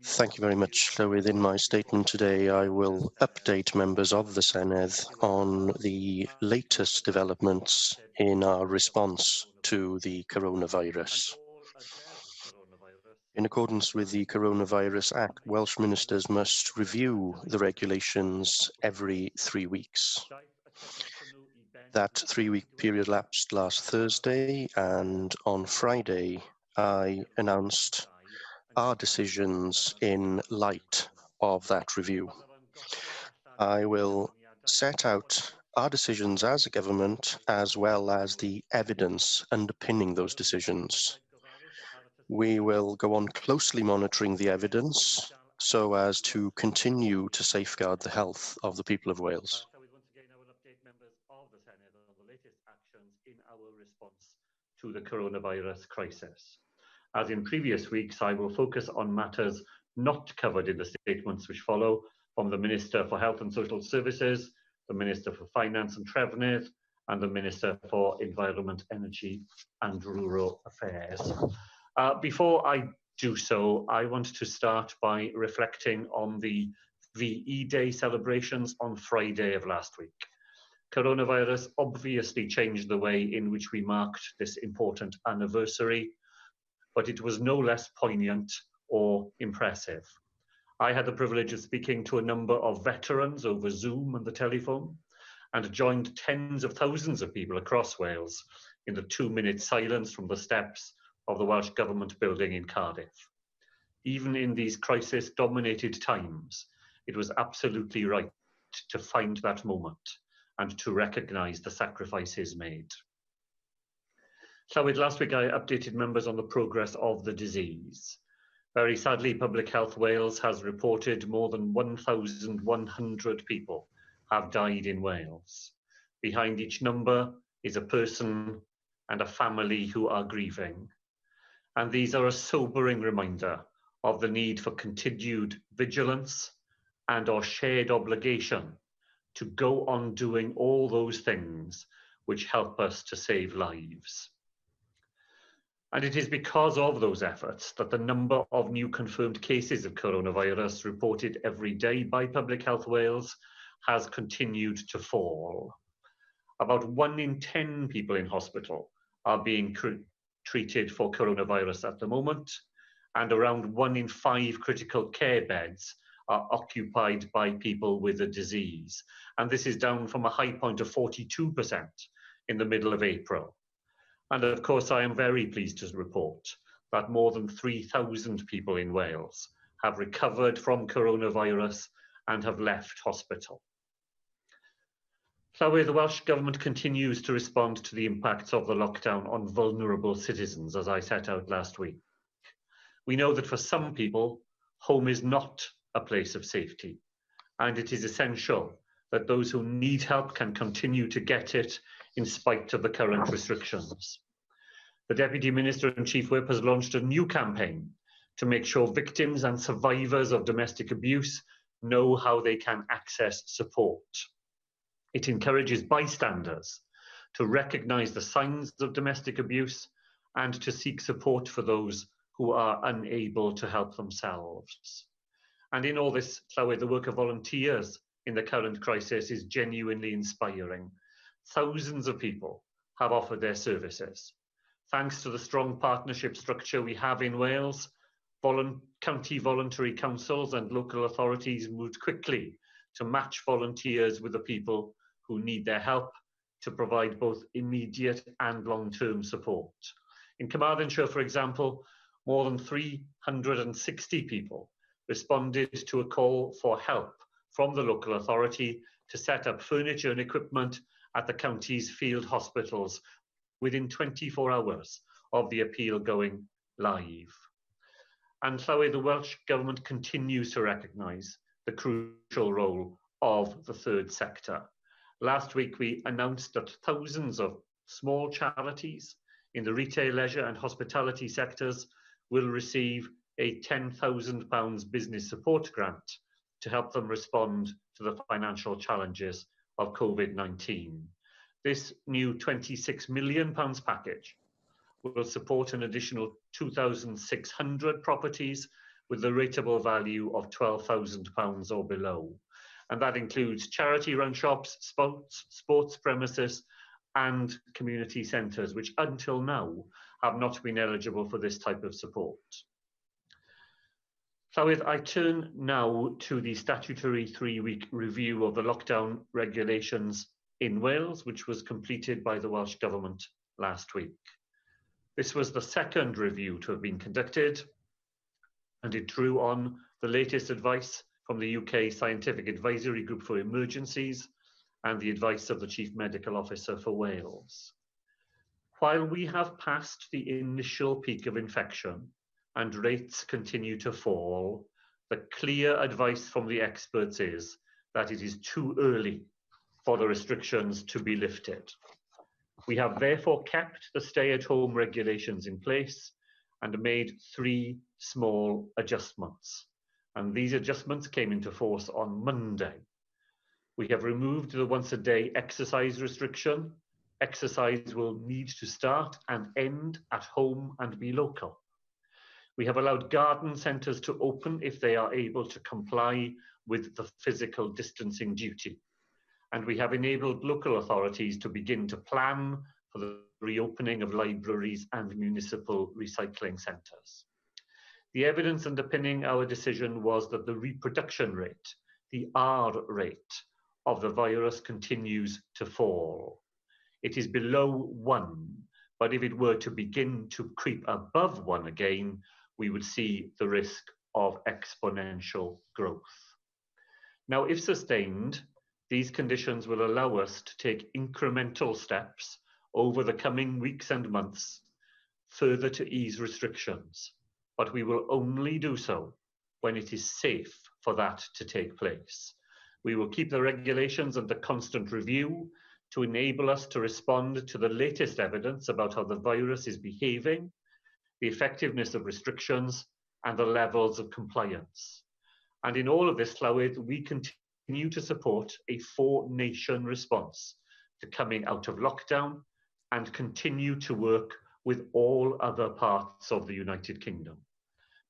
Thank you very much. So within my statement today, I will update members of the Senedd on the latest developments in our response to the coronavirus. In accordance with the Coronavirus Act, Welsh ministers must review the regulations every 3 weeks. That 3-week period lapsed last Thursday, and on Friday, I announced our decisions in light of that review. I will set out our decisions as a government, as well as the evidence underpinning those decisions. We will go on closely monitoring the evidence so as to continue to safeguard the health of the people of Wales. Once again, I will update members of the Senedd on the latest actions in our response to the coronavirus crisis. As in previous weeks, I will focus on matters not covered in the statements which follow from the Minister for Health and Social Services, the Minister for Finance and Trefnydd, and the Minister for Environment, Energy and Rural Affairs. Before I do so, I want to start by reflecting on the VE Day celebrations on Friday of last week. Coronavirus obviously changed the way in which we marked this important anniversary, but it was no less poignant or impressive. I had the privilege of speaking to a number of veterans over Zoom and the telephone, and joined tens of thousands of people across Wales in the 2-minute silence from the steps of the Welsh Government building in Cardiff. Even in these crisis-dominated times, it was absolutely right to find that moment and to recognise the sacrifices made. So last week I updated members on the progress of the disease. Very sadly, Public Health Wales has reported more than 1,100 people have died in Wales. Behind each number is a person and a family who are grieving. And these are a sobering reminder of the need for continued vigilance and our shared obligation to go on doing all those things which help us to save lives. And it is because of those efforts that the number of new confirmed cases of coronavirus reported every day by Public Health Wales has continued to fall. About 1 in 10 people in hospital are being treated for coronavirus at the moment, and around 1 in 5 critical care beds are occupied by people with the disease. And this is down from a high point of 42% in the middle of April. And of course, I am very pleased to report that more than 3,000 people in Wales have recovered from coronavirus and have left hospital. So the Welsh Government continues to respond to the impacts of the lockdown on vulnerable citizens, as I set out last week. We know that for some people, home is not a place of safety, and it is essential that those who need help can continue to get it in spite of the current restrictions. The Deputy Minister and Chief Whip has launched a new campaign to make sure victims and survivors of domestic abuse know how they can access support. It encourages bystanders to recognise the signs of domestic abuse and to seek support for those who are unable to help themselves. And in all this, Llywydd, the work of volunteers in the current crisis is genuinely inspiring. Thousands of people have offered their services. Thanks to the strong partnership structure we have in Wales, county voluntary councils and local authorities moved quickly to match volunteers with the people who need their help to provide both immediate and long-term support. In Carmarthenshire, for example, more than 360 people responded to a call for help from the local authority to set up furniture and equipment at the county's field hospitals within 24 hours of the appeal going live. And so the Welsh Government continues to recognise the crucial role of the third sector. Last week, we announced that thousands of small charities in the retail, leisure and hospitality sectors will receive a £10,000 business support grant to help them respond to the financial challenges of COVID-19. This new £26 million package will support an additional 2,600 properties with the rateable value of £12,000 or below. And that includes charity run shops, sports premises, and community centres, which until now have not been eligible for this type of support. Llywydd, I turn now to the statutory 3-week review of the lockdown regulations in Wales, which was completed by the Welsh Government last week. This was the second review to have been conducted, and it drew on the latest advice from the UK Scientific Advisory Group for Emergencies and the advice of the Chief Medical Officer for Wales. While we have passed the initial peak of infection and rates continue to fall, the clear advice from the experts is that it is too early for the restrictions to be lifted. We have therefore kept the stay-at-home regulations in place and made 3 small adjustments. And these adjustments came into force on Monday. We have removed the once-a-day exercise restriction. Exercise will need to start and end at home and be local. We have allowed garden centres to open if they are able to comply with the physical distancing duty. And we have enabled local authorities to begin to plan for the reopening of libraries and municipal recycling centres. The evidence underpinning our decision was that the reproduction rate, the R rate, of the virus continues to fall. It is below 1, but if it were to begin to creep above 1 again, we would see the risk of exponential growth. Now, if sustained, these conditions will allow us to take incremental steps over the coming weeks and months further to ease restrictions, but we will only do so when it is safe for that to take place. We will keep the regulations under constant review to enable us to respond to the latest evidence about how the virus is behaving, the effectiveness of restrictions, and the levels of compliance. And in all of this, Llywydd, we continue to support a 4-nation response to coming out of lockdown and continue to work with all other parts of the United Kingdom.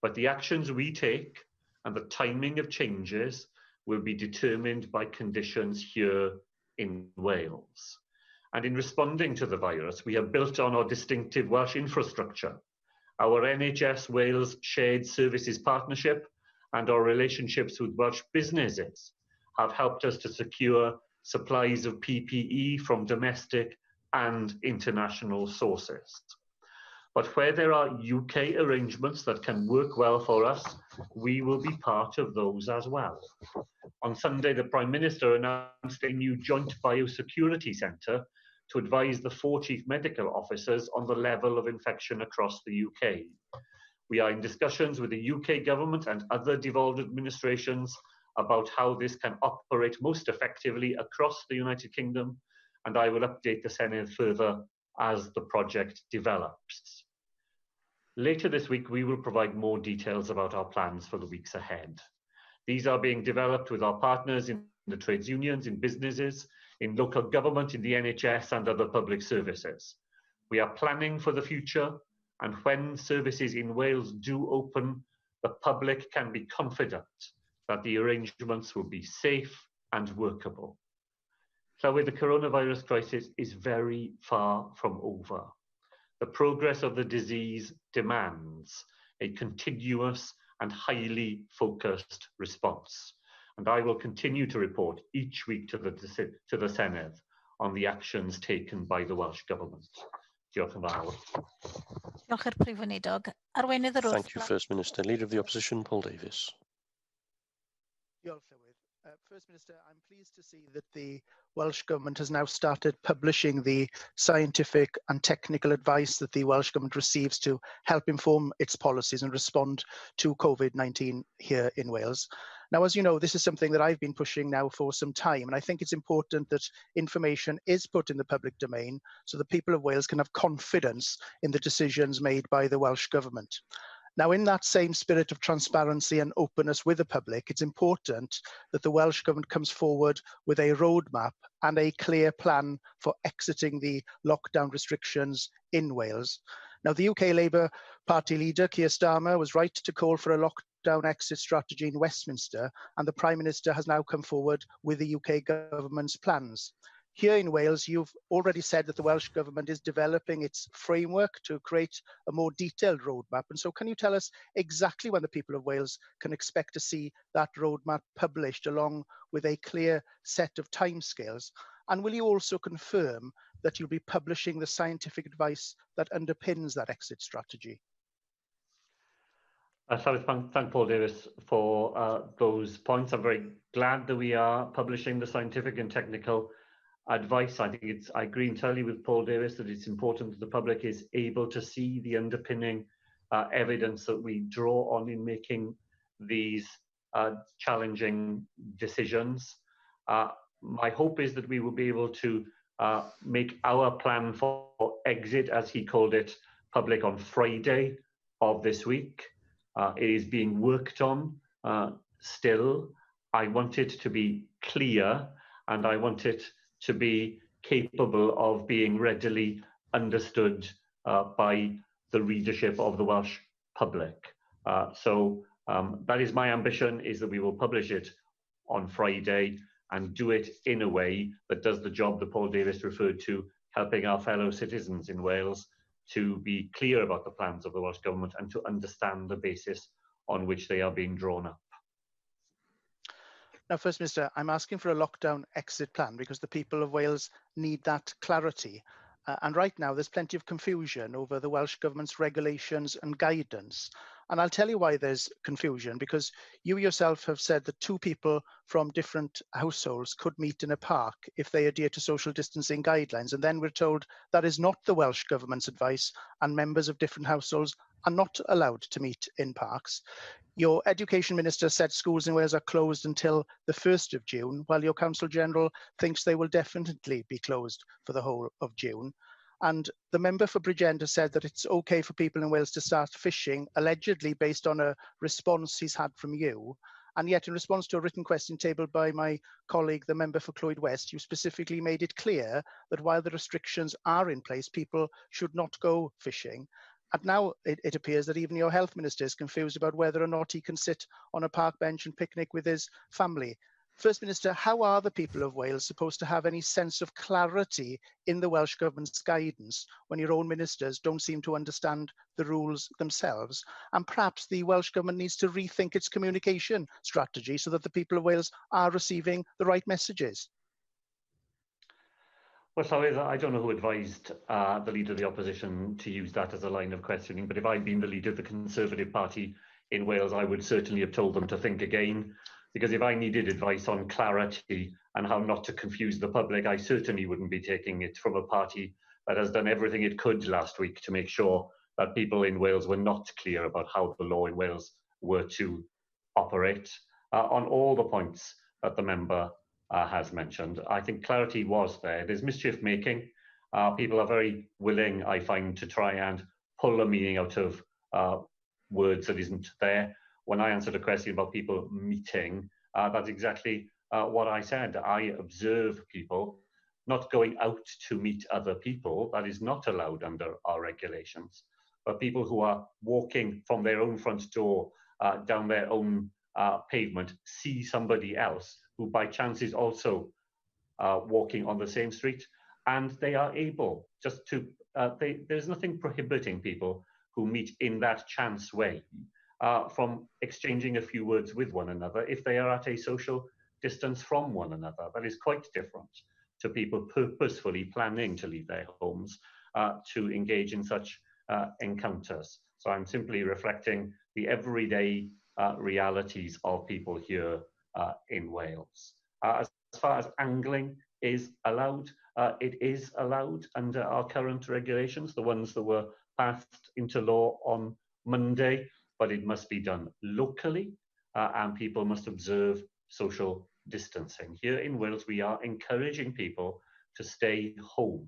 But the actions we take and the timing of changes will be determined by conditions here in Wales. And in responding to the virus, we have built on our distinctive Welsh infrastructure. Our NHS Wales Shared Services Partnership and our relationships with Welsh businesses have helped us to secure supplies of PPE from domestic and international sources. But where there are UK arrangements that can work well for us, we will be part of those as well. On Sunday, the Prime Minister announced a new joint biosecurity centre to advise the 4 chief medical officers on the level of infection across the UK. We are in discussions with the UK government and other devolved administrations about how this can operate most effectively across the United Kingdom, and I will update the Senedd further as the project develops. Later this week, we will provide more details about our plans for the weeks ahead. These are being developed with our partners in the trades unions, in businesses, in local government, in the NHS and other public services. We are planning for the future, and when services in Wales do open, the public can be confident that the arrangements will be safe and workable. So the coronavirus crisis is very far from over. The progress of the disease demands a continuous and highly focused response. And I will continue to report each week to the Senedd on the actions taken by the Welsh Government. Diolch yn fawr. Diolch i'r Prif Weinidog. Arweinydd yr Thank you, First Minister. Leader of the Opposition, Paul Davies. Diolch, Llywydd. First Minister, I'm pleased to see that the Welsh Government has now started publishing the scientific and technical advice that the Welsh Government receives to help inform its policies and respond to COVID-19 here in Wales. Now, as you know, this is something that I've been pushing now for some time, and I think it's important that information is put in the public domain so that people of Wales can have confidence in the decisions made by the Welsh Government. Now, in that same spirit of transparency and openness with the public, it's important that the Welsh Government comes forward with a roadmap and a clear plan for exiting the lockdown restrictions in Wales. Now, the UK Labour Party leader, Keir Starmer, was right to call for a lockdown exit strategy in Westminster, and the Prime Minister has now come forward with the UK government's plans. Here in Wales, you've already said that the Welsh Government is developing its framework to create a more detailed roadmap. And so can you tell us exactly when the people of Wales can expect to see that roadmap published along with a clear set of timescales? And will you also confirm that you'll be publishing the scientific advice that underpins that exit strategy? So I thank Paul Davies for those points. I'm very glad that we are publishing the scientific and technical advice. I agree entirely with Paul Davies that it's important that the public is able to see the underpinning evidence that we draw on in making these challenging decisions. My hope is that we will be able to make our plan for exit, as he called it, public on Friday of this week. It is being worked on still. I want it to be clear, and I want it to be capable of being readily understood by the readership of the Welsh public. So that is my ambition, is that we will publish it on Friday and do it in a way that does the job that Paul Davies referred to, helping our fellow citizens in Wales to be clear about the plans of the Welsh Government and to understand the basis on which they are being drawn up. Now, First Minister, I'm asking for a lockdown exit plan because the people of Wales need that clarity. And right now, there's plenty of confusion over the Welsh Government's regulations and guidance. And I'll tell you why there's confusion, because you yourself have said that two people from different households could meet in a park if they adhere to social distancing guidelines. And then we're told that is not the Welsh Government's advice, and members of different households are not allowed to meet in parks. Your Education Minister said schools in Wales are closed until the 1st of June, while your Council General thinks they will definitely be closed for the whole of June. And the member for Bridgend has said that it's okay for people in Wales to start fishing, allegedly based on a response he's had from you. And yet, in response to a written question tabled by my colleague, the member for Clwyd West, you specifically made it clear that while the restrictions are in place, people should not go fishing. And now it appears that even your health minister is confused about whether or not he can sit on a park bench and picnic with his family. First Minister, how are the people of Wales supposed to have any sense of clarity in the Welsh Government's guidance when your own ministers don't seem to understand the rules themselves? And perhaps the Welsh Government needs to rethink its communication strategy so that the people of Wales are receiving the right messages. Well, sorry, I don't know who advised the Leader of the Opposition to use that as a line of questioning, but if I'd been the Leader of the Conservative Party in Wales, I would certainly have told them to think again, because if I needed advice on clarity and how not to confuse the public, I certainly wouldn't be taking it from a party that has done everything it could last week to make sure that people in Wales were not clear about how the law in Wales were to operate on all the points that the member has mentioned. I think clarity was there. There's mischief making. People are very willing, I find, to try and pull a meaning out of words that isn't there. When I answered a question about people meeting, that's exactly what I said. I observe people not going out to meet other people. That is not allowed under our regulations. But people who are walking from their own front door down their own pavement see somebody else who by chance is also walking on the same street, and they are able just to, there's nothing prohibiting people who meet in that chance way from exchanging a few words with one another if they are at a social distance from one another. That is quite different to people purposefully planning to leave their homes to engage in such encounters. So I'm simply reflecting the everyday realities of people here in Wales. As far as angling is allowed, it is allowed under our current regulations, the ones that were passed into law on Monday, but it must be done locally and people must observe social distancing. Here in Wales, we are encouraging people to stay home.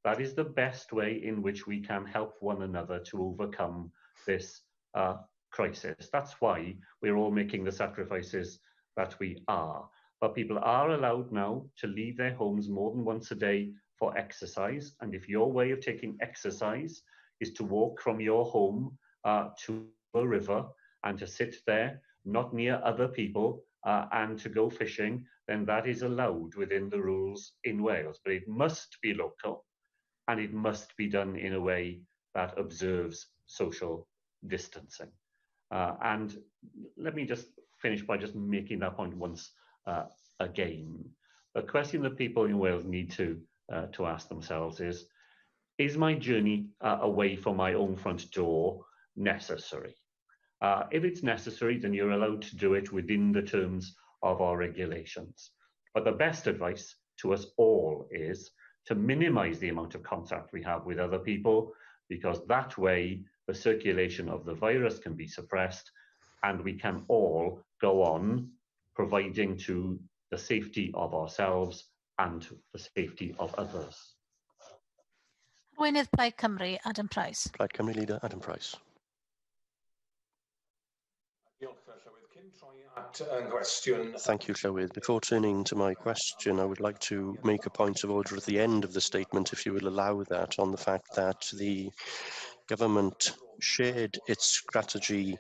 That is the best way in which we can help one another to overcome this crisis. That's why we're all making the sacrifices that we are. But people are allowed now to leave their homes more than once a day for exercise. And if your way of taking exercise is to walk from your home to a river, and to sit there, not near other people, and to go fishing, then that is allowed within the rules in Wales. But it must be local, and it must be done in a way that observes social distancing. And let me just finish by just making that point once again. The question that people in Wales need to ask themselves is my journey away from my own front door necessary? If it's necessary, then you're allowed to do it within the terms of our regulations. But the best advice to us all is to minimize the amount of contact we have with other people, because that way the circulation of the virus can be suppressed and we can all go on providing to the safety of ourselves and the safety of others. Arweinydd Plaid Cymru, Adam Price. Plaid Cymru leader, Adam Price. Thank you, Llywydd. Before turning to my question, I would like to make a point of order at the end of the statement, if you will allow that, on the fact that the government shared its strategy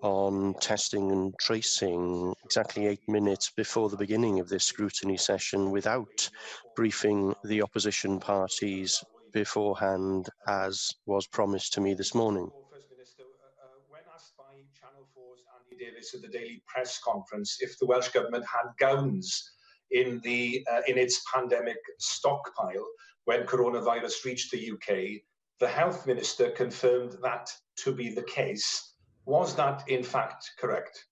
on testing and tracing exactly 8 minutes before the beginning of this scrutiny session without briefing the opposition parties beforehand, as was promised to me this morning. When asked by Channel 4's Andy Davis at the Daily Press Conference if the Welsh Government had gowns in its pandemic stockpile when coronavirus reached the UK, the Health Minister confirmed that to be the case. Was that in fact correct?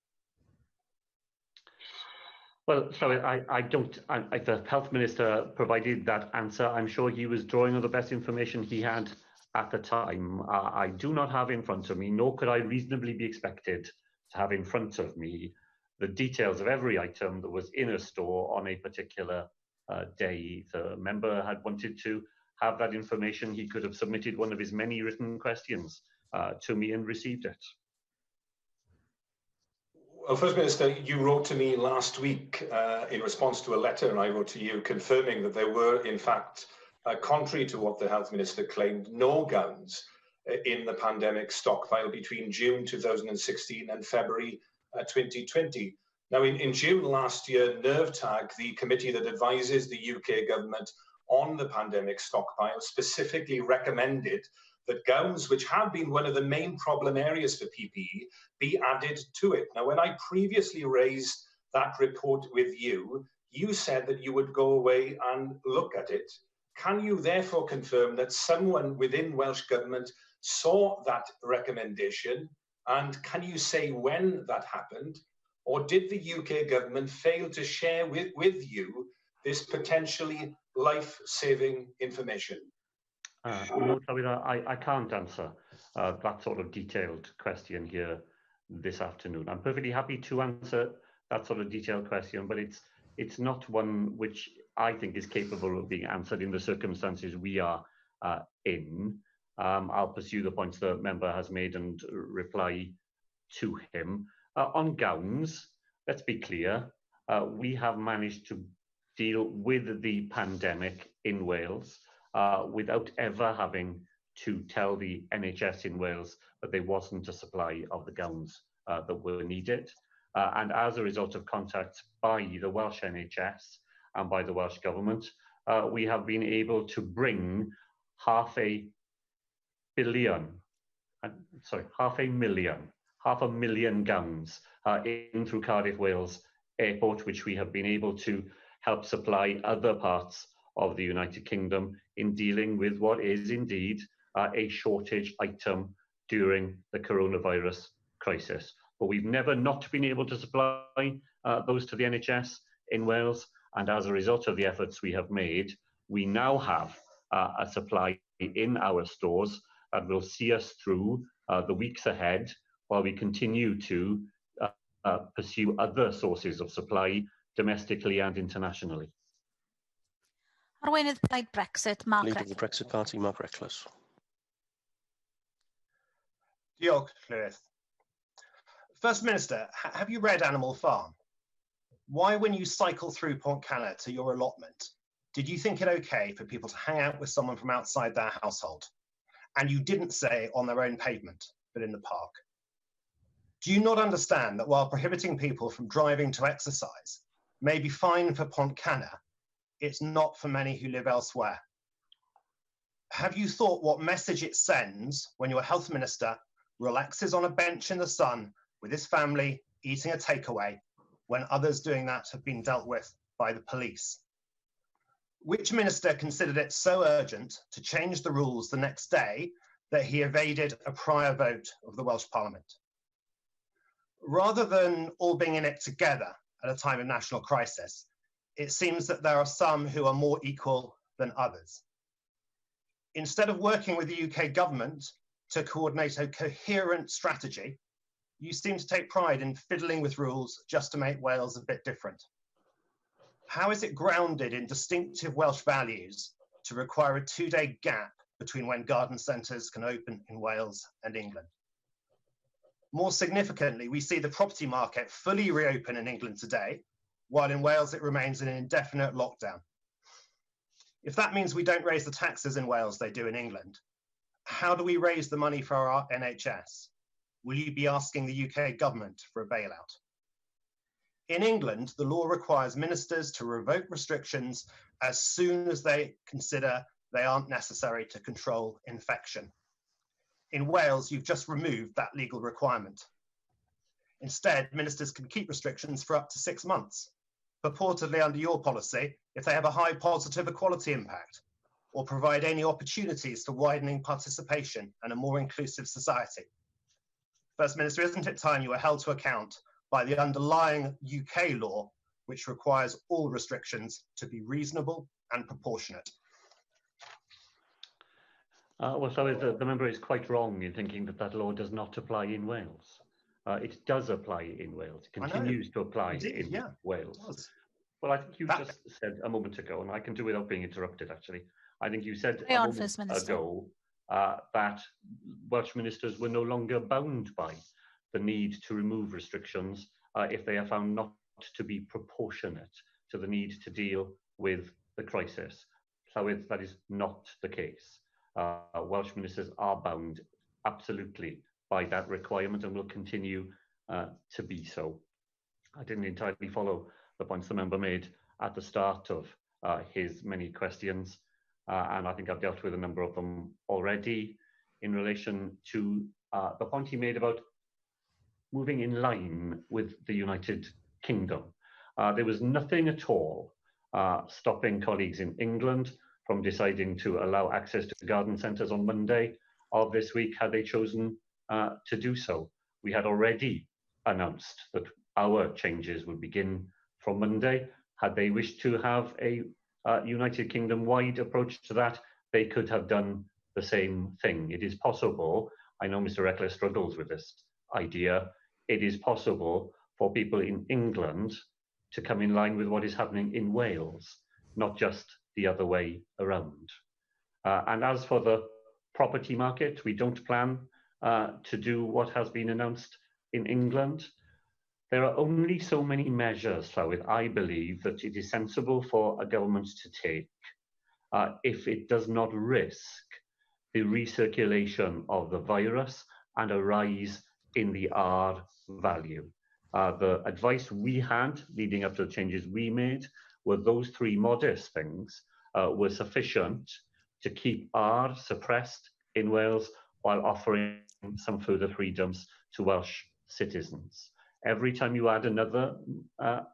Well, sorry, the Health Minister provided that answer. I'm sure he was drawing on the best information he had at the time. I do not have in front of me, nor could I reasonably be expected to have in front of me the details of every item that was in a store on a particular day. The member had wanted to have that information. He could have submitted one of his many written questions to me and received it. Well, First Minister, you wrote to me last week in response to a letter I wrote to you confirming that there were, in fact, contrary to what the Health Minister claimed, no gowns in the pandemic stockpile between June 2016 and February 2020. Now, in June last year, NERVTAG, the committee that advises the UK government on the pandemic stockpile, specifically recommended that gowns, which have been one of the main problem areas for PPE, be added to it. Now, when I previously raised that report with you, you said that you would go away and look at it. Can you therefore confirm that someone within Welsh Government saw that recommendation, and can you say when that happened? Or did the UK Government fail to share with you this potentially life-saving information? No, I can't answer that sort of detailed question here this afternoon. I'm perfectly happy to answer that sort of detailed question, but it's not one which I think is capable of being answered in the circumstances we are in. I'll pursue the points the member has made and reply to him. On gowns, let's be clear, we have managed to deal with the pandemic in Wales without ever having to tell the NHS in Wales that there wasn't a supply of the gowns that were needed. And as a result of contacts by the Welsh NHS and by the Welsh Government, we have been able to bring half a million gowns in through Cardiff, Wales Airport, which we have been able to help supply other parts of the United Kingdom in dealing with what is indeed a shortage item during the coronavirus crisis. But we've never not been able to supply those to the NHS in Wales, and as a result of the efforts we have made, we now have a supply in our stores that will see us through the weeks ahead while we continue to pursue other sources of supply domestically and internationally. Arweinydd Plaid Brexit, Mark Leader of the Brexit Party, Mark Reckless. Diolch, Llywydd. First Minister, have you read Animal Farm? Why, when you cycle through Pont Canna to your allotment, did you think it okay for people to hang out with someone from outside their household? And you didn't say on their own pavement, but in the park. Do you not understand that while prohibiting people from driving to exercise may be fine for Pontcanna, it's not for many who live elsewhere? Have you thought what message it sends when your health minister relaxes on a bench in the sun with his family eating a takeaway when others doing that have been dealt with by the police? Which minister considered it so urgent to change the rules the next day that he evaded a prior vote of the Welsh Parliament? Rather than all being in it together at a time of national crisis, it seems that there are some who are more equal than others. Instead of working with the UK government to coordinate a coherent strategy, you seem to take pride in fiddling with rules just to make Wales a bit different. How is it grounded in distinctive Welsh values to require a 2-day gap between when garden centres can open in Wales and England? More significantly, we see the property market fully reopen in England today, while in Wales it remains in an indefinite lockdown. If that means we don't raise the taxes in Wales they do in England, how do we raise the money for our NHS? Will you be asking the UK government for a bailout? In England, the law requires ministers to revoke restrictions as soon as they consider they aren't necessary to control infection. In Wales, you've just removed that legal requirement. Instead, ministers can keep restrictions for up to 6 months, purportedly under your policy, if they have a high positive equality impact, or provide any opportunities for widening participation and a more inclusive society. First Minister, isn't it time you were held to account by the underlying UK law, which requires all restrictions to be reasonable and proportionate? Well, so the member is quite wrong in thinking that that law does not apply in Wales. It does apply in Wales. It continues to apply in Wales. Well, I think you just said a moment ago, and I can do without being interrupted, actually. I think you said a moment ago that Welsh ministers were no longer bound by the need to remove restrictions if they are found not to be proportionate to the need to deal with the crisis. So that is not the case. Welsh ministers are bound absolutely by that requirement and will continue to be so. I didn't entirely follow the points the member made at the start of his many questions, and I think I've dealt with a number of them already in relation to the point he made about moving in line with the United Kingdom. There was nothing at all stopping colleagues in England from deciding to allow access to garden centres on Monday of this week had they chosen to do so. We had already announced that our changes would begin from Monday. Had they wished to have a United Kingdom-wide approach to that, they could have done the same thing. It is possible, I know Mr. Eccles struggles with this idea, it is possible for people in England to come in line with what is happening in Wales, not just the other way around. And as for the property market, we don't plan to do what has been announced in England. There are only so many measures, Llywydd, I believe, that it is sensible for a government to take if it does not risk the recirculation of the virus and a rise in the R value. The advice we had leading up to the changes we made were those three modest things were sufficient to keep R suppressed in Wales while offering some further freedoms to Welsh citizens. Every time you add another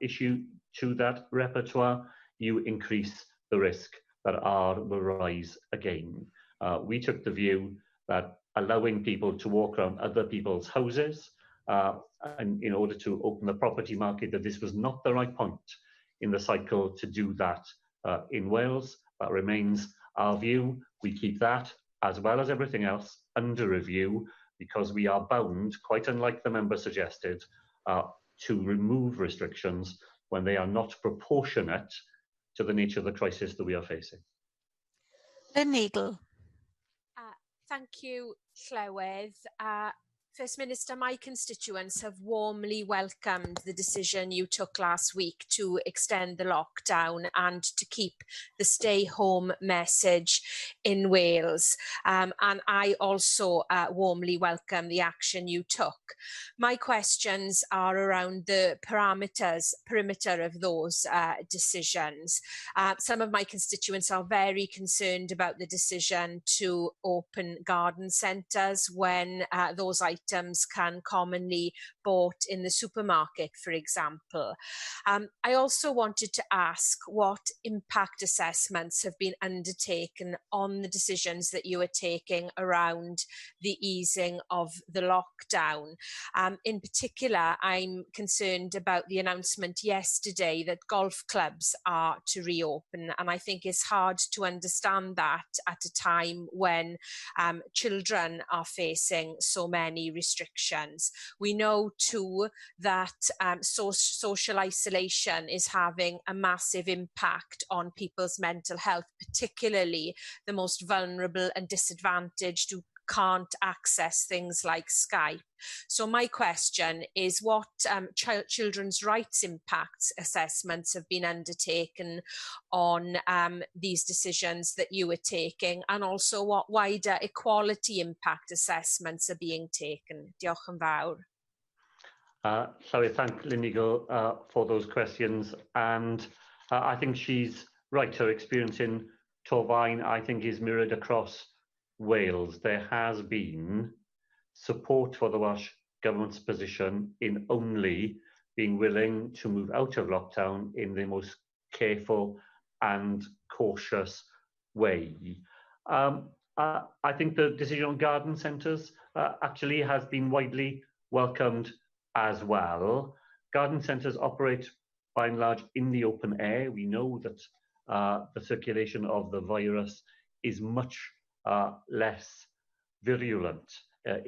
issue to that repertoire, you increase the risk that R will rise again. We took the view that allowing people to walk around other people's houses and in order to open the property market, that this was not the right point in the cycle to do that in Wales. That remains our view. We keep that, as well as everything else, under review because we are bound, quite unlike the member suggested, to remove restrictions when they are not proportionate to the nature of the crisis that we are facing. Lynn Eagle. Thank you, Llywydd. First Minister, my constituents have warmly welcomed the decision you took last week to extend the lockdown and to keep the stay home message in Wales. And I also warmly welcome the action you took. My questions are around the perimeter of those decisions. Some of my constituents are very concerned about the decision to open garden centres when those items can commonly bought in the supermarket, for example. I also wanted to ask what impact assessments have been undertaken on the decisions that you are taking around the easing of the lockdown. In particular, I'm concerned about the announcement yesterday that golf clubs are to reopen, and I think it's hard to understand that at a time when children are facing so many restrictions. We know too that social isolation is having a massive impact on people's mental health, particularly the most vulnerable and disadvantaged who can't access things like Skype. So my question is what children's rights impact assessments have been undertaken on these decisions that you are taking, and also what wider equality impact assessments are being taken? Diolch yn fawr. So I thank Linigo for those questions, and I think she's right. Her experience in Torfaen, I think, is mirrored across Wales. There has been support for the Welsh Government's position in only being willing to move out of lockdown in the most careful and cautious way. I think the decision on garden centres actually has been widely welcomed as well. Garden centres operate by and large in the open air. We know that the circulation of the virus is much less virulent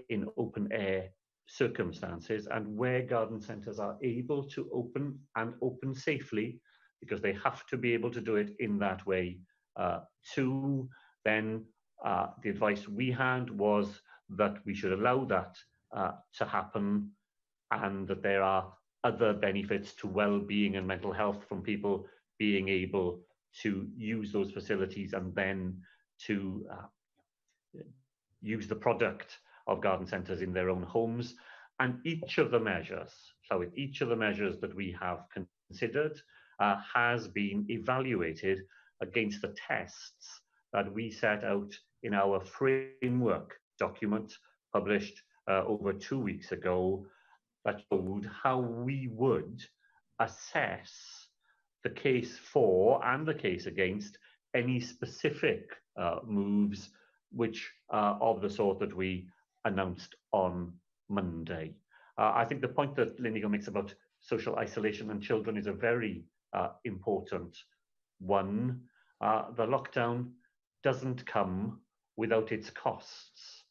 in open air circumstances, and where garden centres are able to open and open safely, because they have to be able to do it in that way too, then the advice we had was that we should allow that to happen, and that there are other benefits to well-being and mental health from people being able to use those facilities and then to use the product of garden centres in their own homes. And each of the measures that we have considered has been evaluated against the tests that we set out in our framework document published over 2 weeks ago, that showed how we would assess the case for and the case against any specific moves which are of the sort that we announced on Monday. I think the point that Linigo makes about social isolation and children is a very important one. The lockdown doesn't come without its costs.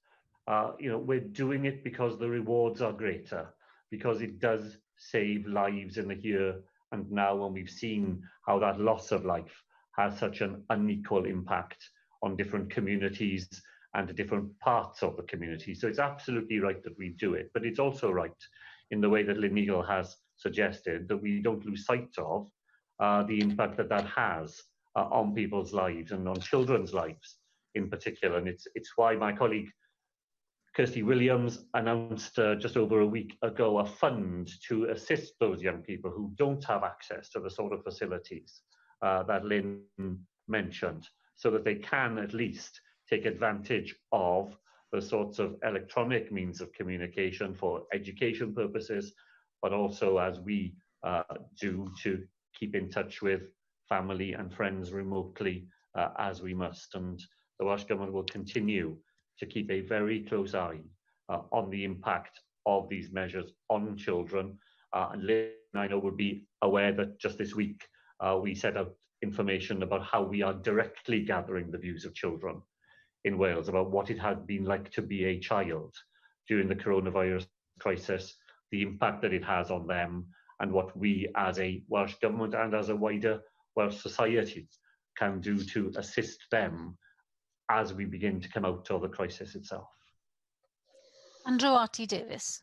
We're doing it because the rewards are greater, because it does save lives in the here and now, when we've seen how that loss of life has such an unequal impact on different communities and different parts of the community. So it's absolutely right that we do it, but it's also right in the way that Linigo has suggested that we don't lose sight of the impact that that has on people's lives and on children's lives in particular. And it's why my colleague Kirsty Williams announced just over a week ago a fund to assist those young people who don't have access to the sort of facilities that Lynn mentioned, so that they can at least take advantage of the sorts of electronic means of communication for education purposes, but also as we do to keep in touch with family and friends remotely as we must. And the Welsh Government will continue to keep a very close eye on the impact of these measures on children. And Lynn, I know, will be aware that just this week we set out information about how we are directly gathering the views of children in Wales about what it has been like to be a child during the coronavirus crisis, the impact that it has on them, and what we as a Welsh Government and as a wider Welsh society can do to assist them as we begin to come out of the crisis itself. Andrew R.T. Davis.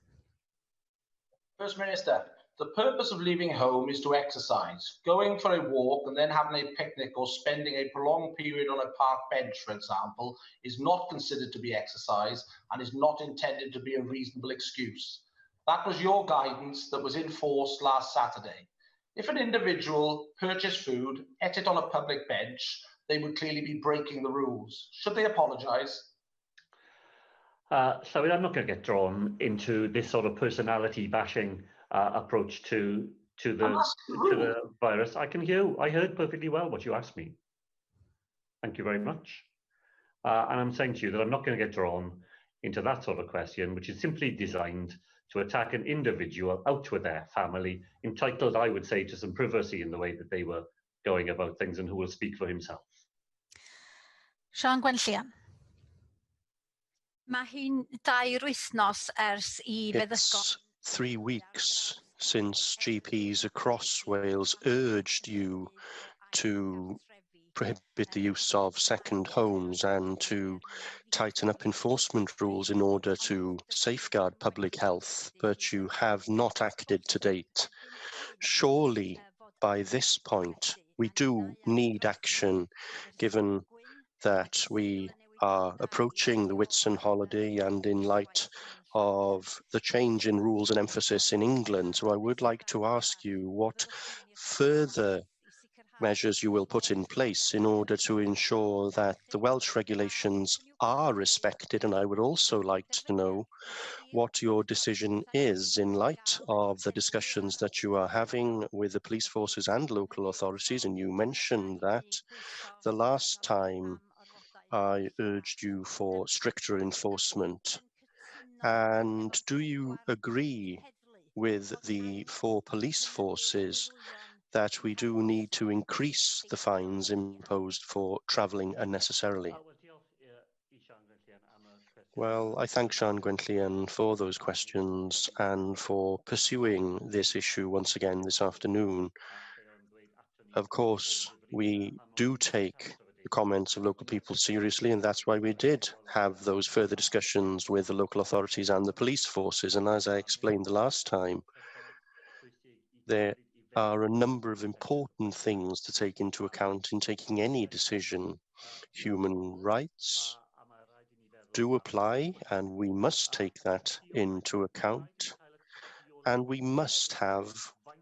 First Minister, the purpose of leaving home is to exercise. Going for a walk and then having a picnic or spending a prolonged period on a park bench, for example, is not considered to be exercise and is not intended to be a reasonable excuse. That was your guidance that was in force last Saturday. If an individual purchased food, ate it on a public bench, they would clearly be breaking the rules. Should they apologise? So I'm not going to get drawn into this sort of personality bashing approach to the virus. I heard perfectly well what you asked me. Thank you very much. And I'm saying to you that I'm not going to get drawn into that sort of question, which is simply designed to attack an individual out with their family, entitled, I would say, to some privacy in the way that they were going about things, and who will speak for himself. Sian Gwenllian. It's 3 weeks since GPs across Wales urged you to prohibit the use of second homes and to tighten up enforcement rules in order to safeguard public health, but you have not acted to date. Surely, by this point, we do need action, given that we are approaching the Whitsun holiday and in light of the change in rules and emphasis in England. So I would like to ask you what further measures you will put in place in order to ensure that the Welsh regulations are respected. And I would also like to know what your decision is in light of the discussions that you are having with the police forces and local authorities. And you mentioned that the last time I urged you for stricter enforcement. And do you agree with the 4 police forces that we do need to increase the fines imposed for travelling unnecessarily? Well, I thank Sian Gwenllian for those questions and for pursuing this issue once again this afternoon. Of course, we do take the comments of local people seriously, and that's why we did have those further discussions with the local authorities and the police forces. And as I explained the last time, there are a number of important things to take into account in taking any decision. Human rights do apply, and we must take that into account. And we must have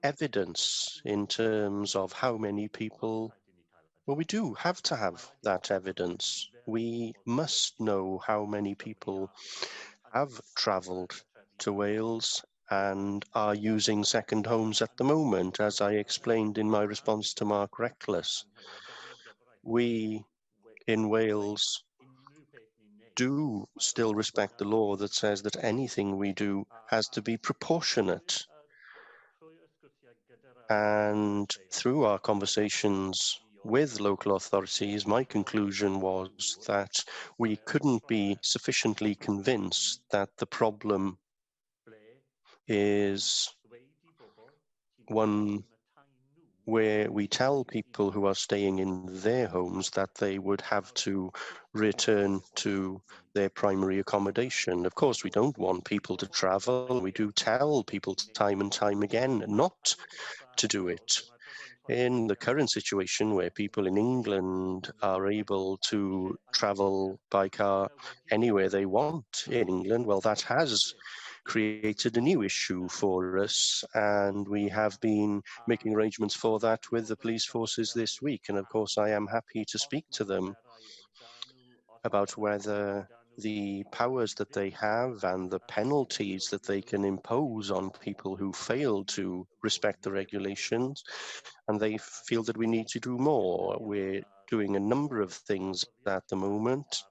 evidence in terms of how many people. Well, we do have to have that evidence. We must know how many people have travelled to Wales and are using second homes at the moment, as I explained in my response to Mark Reckless. We in Wales do still respect the law that says that anything we do has to be proportionate. And through our conversations with local authorities, my conclusion was that we couldn't be sufficiently convinced that the problem is one where we tell people who are staying in their homes that they would have to return to their primary accommodation. Of course, we don't want people to travel. We do tell people time and time again not to do it. In the current situation where people in England are able to travel by car anywhere they want in England, well, that has created a new issue for us, and we have been making arrangements for that with the police forces this week. And of course, I am happy to speak to them about whether the powers that they have and the penalties that they can impose on people who fail to respect the regulations, and they feel that we need to do more. We're doing a number of things at the moment.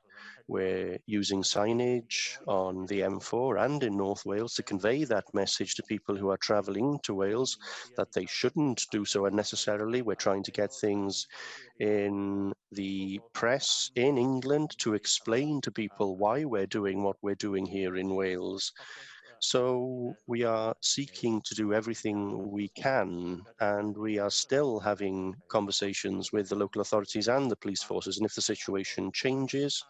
We're using signage on the M4 and in North Wales to convey that message to people who are travelling to Wales that they shouldn't do so unnecessarily. We're trying to get things in the press in England to explain to people why we're doing what we're doing here in Wales. So we are seeking to do everything we can, and we are still having conversations with the local authorities and the police forces. And if the situation changes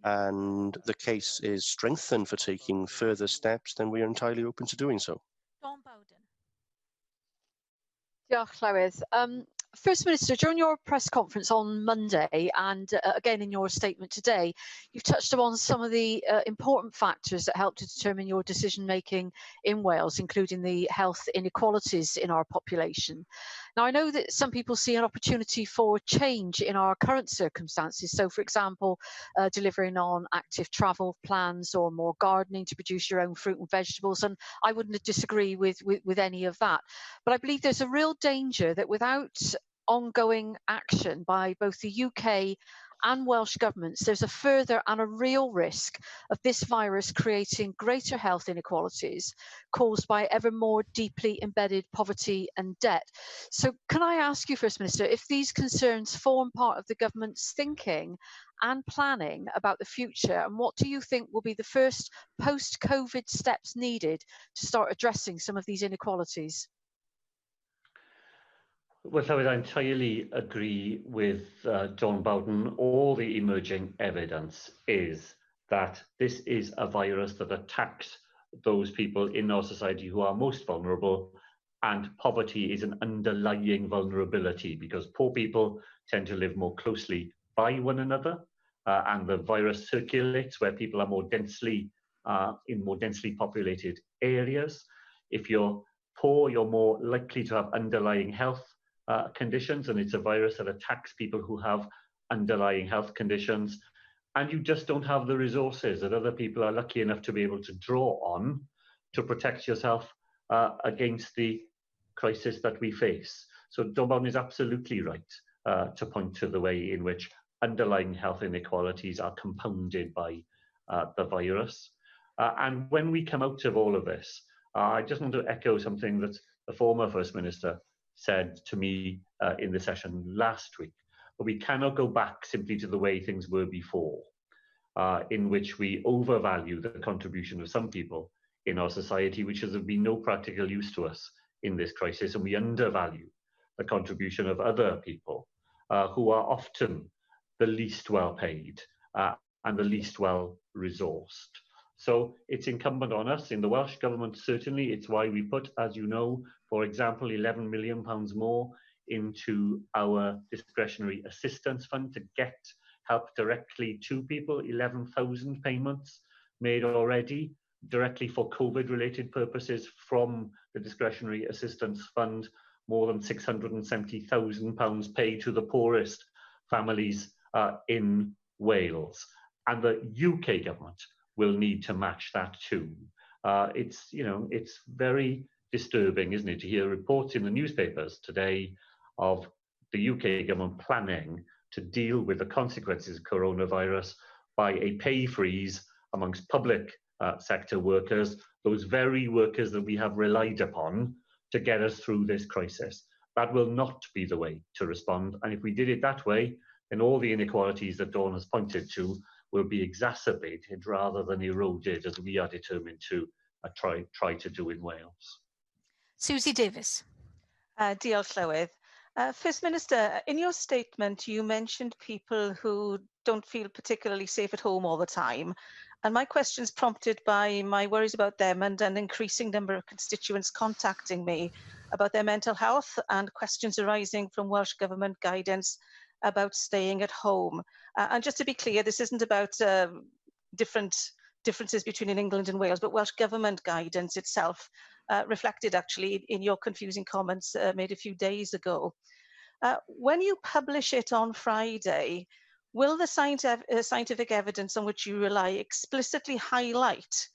and the case is strengthened for taking further steps, then we are entirely open to doing so. Dawn Bowden. Diolch, Llywydd. First Minister, during your press conference on Monday and again in your statement today, you've touched upon some of the important factors that help to determine your decision making in Wales, including the health inequalities in our population. Now, I know that some people see an opportunity for change in our current circumstances. So, for example, delivering on active travel plans or more gardening to produce your own fruit and vegetables. And I wouldn't disagree with any of that. But I believe there's a real danger that without ongoing action by both the UK and Welsh governments, there's a further and a real risk of this virus creating greater health inequalities caused by ever more deeply embedded poverty and debt. So can I ask you, First Minister, if these concerns form part of the government's thinking and planning about the future, and what do you think will be the first post-COVID steps needed to start addressing some of these inequalities? Well, I entirely agree with John Bowden. All the emerging evidence is that this is a virus that attacks those people in our society who are most vulnerable, and poverty is an underlying vulnerability because poor people tend to live more closely by one another, and the virus circulates where people are more densely in more densely populated areas. If you're poor, you're more likely to have underlying health conditions, and it's a virus that attacks people who have underlying health conditions, and you just don't have the resources that other people are lucky enough to be able to draw on to protect yourself against the crisis that we face. So John Bowden is absolutely right to point to the way in which underlying health inequalities are compounded by the virus. And when we come out of all of this, I just want to echo something that the former First Minister said to me in the session last week. But we cannot go back simply to the way things were before, in which we overvalue the contribution of some people in our society, which has of been no practical use to us in this crisis, and we undervalue the contribution of other people who are often the least well paid and the least well resourced. So it's incumbent on us in the Welsh Government, certainly. It's why we put, as you know, for example, £11 million more into our discretionary assistance fund to get help directly to people, 11,000 payments made already directly for COVID-related purposes from the discretionary assistance fund, more than £670,000 paid to the poorest families in Wales. And the UK government will need to match that too. It's very disturbing, isn't it, to hear reports in the newspapers today of the UK government planning to deal with the consequences of coronavirus by a pay freeze amongst public sector workers, those very workers that we have relied upon to get us through this crisis. That will not be the way to respond. And if we did it that way, then all the inequalities that Dawn has pointed to will be exacerbated rather than eroded, as we are determined to try to do in Wales. Susie Davis. Diolch, Llywydd. First Minister, in your statement, you mentioned people who don't feel particularly safe at home all the time. And my question's prompted by my worries about them and an increasing number of constituents contacting me about their mental health and questions arising from Welsh Government guidance about staying at home. And just to be clear, this isn't about differences between England and Wales, but Welsh Government guidance itself, reflected actually in your confusing comments made a few days ago. When you publish it on Friday, will the scientific evidence on which you rely explicitly highlight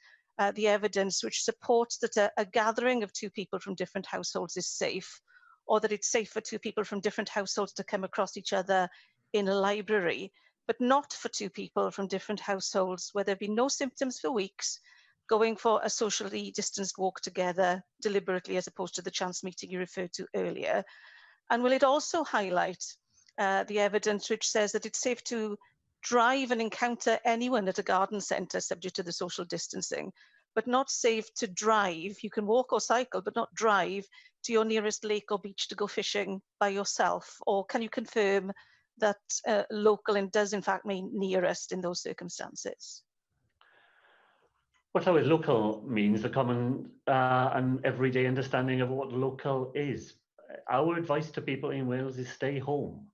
the evidence which supports that a gathering of two people from different households is safe, or that it's safe for two people from different households to come across each other in a library, but not for two people from different households where there have been no symptoms for weeks, going for a socially distanced walk together deliberately as opposed to the chance meeting you referred to earlier? And will it also highlight the evidence which says that it's safe to drive and encounter anyone at a garden centre subject to the social distancing, but not safe to drive. You can walk or cycle, but not drive to your nearest lake or beach to go fishing by yourself? Or can you confirm that local and does in fact mean nearest in those circumstances? What always local means the common and everyday understanding of what local is. Our advice to people in Wales is stay home.